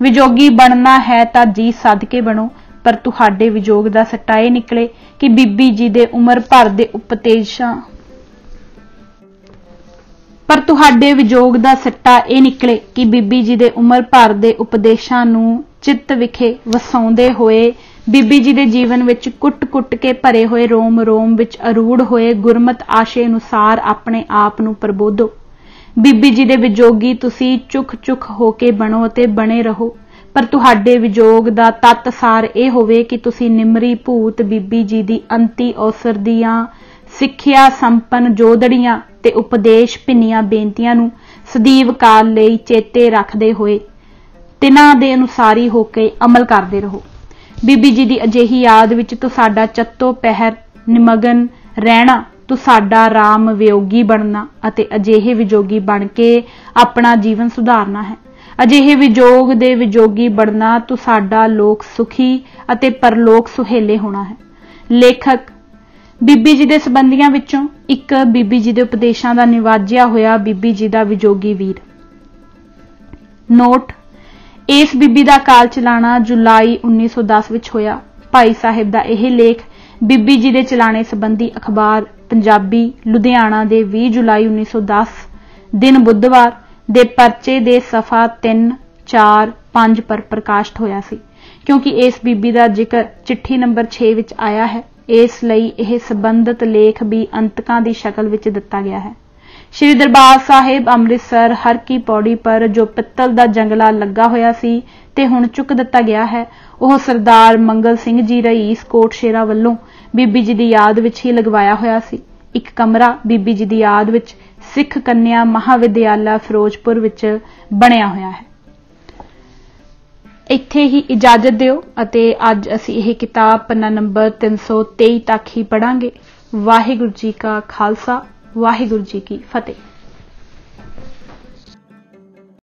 ਵਿਜੋਗੀ ਬਣਨਾ ਹੈ ਤਾਂ ਜੀ ਸਦਕੇ ਬਣੋ, ਪਰ ਤੁਹਾਡੇ ਵਿਜੋਗ ਦਾ ਸੱਟਾ ਇਹ ਨਿਕਲੇ ਕਿ ਬੀਬੀ ਜੀ ਦੇ ਉਮਰ ਭਰ ਦੇ ਉਪਦੇਸ਼ਾਂ ਨੂੰ ਚਿੱਤ ਵਿਖੇ ਵਸਾਉਂਦੇ ਹੋਏ ਬੀਬੀ ਜੀ ਦੇ ਜੀਵਨ ਵਿੱਚ ਕੁੱਟ-ਕੁੱਟ ਕੇ ਭਰੇ ਹੋਏ ਰੋਮ ਰੋਮ ਵਿੱਚ ਅਰੂੜ ਹੋਏ ਗੁਰਮਤ ਆਸ਼ੇ ਅਨੁਸਾਰ ਆਪਣੇ ਆਪ ਨੂੰ ਪ੍ਰਬੋਧੋ। ਬੀਬੀ ਜੀ ਦੇ ਵਿਜੋਗੀ ਤੁਸੀਂ ਚੁੱਕ ਹੋ ਕੇ ਬਣੋ ਅਤੇ ਬਣੇ ਰਹੋ, ਪਰ ਤੁਹਾਡੇ ਵਿਜੋਗ ਦਾ ਤੱਤ ਸਾਰ ਇਹ ਹੋਵੇ ਕਿ ਤੁਸੀਂ ਨਿਮਰੀ ਭੂਤ ਬੀਬੀ ਜੀ ਦੀ ਅੰਤੀ ਅਵਸਰ ਦੀਆਂ ਸਿੱਖਿਆ ਸੰਪੰਨ ਜੋਦੜੀਆਂ ਤੇ ਉਪਦੇਸ਼ ਭਿੰਨੀਆਂ ਬੇਨਤੀਆਂ ਨੂੰ ਸਦੀਵ ਕਾਲ ਲਈ ਚੇਤੇ ਰੱਖਦੇ ਹੋਏ ਤਿਨਾਂ ਦੇ ਅਨੁਸਾਰੀ ਹੋ ਕੇ ਅਮਲ ਕਰਦੇ ਰਹੋ। ਬੀਬੀ ਜੀ ਦੀ ਅਜਿਹੀ ਯਾਦ ਵਿੱਚ ਤੁਹਾਡਾ ਚੱਤੋ ਪਹਿਰ ਨਿਮਗਨ ਰਹਿਣਾ, ਤੁਹਾਡਾ ਰਾਮ ਵਿਯੋਗੀ ਬਣਨਾ ਅਤੇ ਅਜਿਹੇ ਵਿਜੋਗੀ ਬਣ ਕੇ ਆਪਣਾ ਜੀਵਨ ਸੁਧਾਰਨਾ ਹੈ। ਅਜਿਹੇ ਵਿਜੋਗ ਦੇ ਵਿਜੋਗੀ ਬਣਨਾ ਤੁਹਾਡਾ ਲੋਕ ਸੁਖੀ ਅਤੇ ਪਰਲੋਕ ਸੁਹੇਲੇ ਹੋਣਾ ਹੈ। ਲੇਖਕ ਬੀਬੀ ਜੀ ਦੇ ਸੰਬੰਧੀਆਂ ਵਿੱਚੋਂ ਇੱਕ ਬੀਬੀ ਜੀ ਦੇ ਉਪਦੇਸ਼ਾਂ ਦਾ ਨਿਵਾਜਿਆ ਹੋਇਆ ਬੀਬੀ ਜੀ ਦਾ ਵਿਜੋਗੀ ਵੀਰ। ਨੋਟ, ਇਸ ਬੀਬੀ ਦਾ ਕਾਲ ਚਲਾਣਾ ਜੁਲਾਈ 1910 ਵਿੱਚ ਹੋਇਆ। ਭਾਈ ਸਾਹਿਬ ਦਾ ਇਹ ਲੇਖ ਬੀਬੀ ਜੀ ਦੇ ਚਲਾਣੇ ਸੰਬੰਧੀ ਅਖਬਾਰ ਪੰਜਾਬੀ ਲੁਧਿਆਣਾ ਦੇ 20 ਜੁਲਾਈ 1910 ਦਿਨ ਬੁੱਧਵਾਰ ਦੇ ਪਰਚੇ ਦੇ ਸਫਾ 3, 4, 5 ਪਰ ਪ੍ਰਕਾਸ਼ਿਤ ਹੋਇਆ ਸੀ। ਕਿਉਂਕਿ ਇਸ ਬੀਬੀ ਦਾ ਜ਼ਿਕਰ ਚਿੱਠੀ ਨੰਬਰ 6 ਵਿੱਚ ਆਇਆ ਹੈ, ਇਸ ਲਈ ਇਹ ਸੰਬੰਧਿਤ ਲੇਖ ਵੀ ਅੰਤਕਾਂ ਦੀ ਸ਼ਕਲ ਵਿੱਚ ਦਿੱਤਾ ਗਿਆ ਹੈ। ਸ਼੍ਰੀ ਦਰਬਾਰ ਸਾਹਿਬ ਅੰਮ੍ਰਿਤਸਰ ਹਰ ਕੀ ਪੌੜੀ ਪਰ ਜੋ ਪਿੱਤਲ ਦਾ ਜੰਗਲਾ ਲੱਗਾ ਹੋਇਆ ਸੀ ਤੇ ਹੁਣ ਚੁੱਕ ਦਿੱਤਾ ਗਿਆ ਹੈ, ਉਹ ਸਰਦਾਰ ਮੰਗਲ ਸਿੰਘ ਜੀ ਰਈਸ ਕੋਟਸ਼ੇਰਾ ਵੱਲੋਂ ਬੀਬੀ ਜੀ ਦੀ ਯਾਦ ਵਿੱਚ ਹੀ ਲਗਵਾਇਆ ਹੋਇਆ ਸੀ। ਇੱਕ ਕਮਰਾ ਬੀਬੀ ਜੀ ਦੀ ਯਾਦ ਵਿੱਚ ਸਿੱਖ ਕੰਨਿਆ ਮਹਾਵਿਦਿਆਲਾ ਫਿਰੋਜ਼ਪੁਰ ਵਿੱਚ ਬਣਿਆ ਹੋਇਆ ਹੈ। ਇੱਥੇ ਹੀ ਇਜਾਜ਼ਤ ਦਿਓ ਅਤੇ ਅੱਜ ਅਸੀਂ ਇਹ ਕਿਤਾਬ ਪੰਨਾ ਨੰਬਰ 323 ਤੱਕ ਹੀ ਪੜਾਂਗੇ। ਵਾਹਿਗੁਰੂ ਜੀ ਕਾ ਖਾਲਸਾ, ਵਾਹਿਗੁਰੂ ਜੀ ਕੀ ਫਤਿਹ।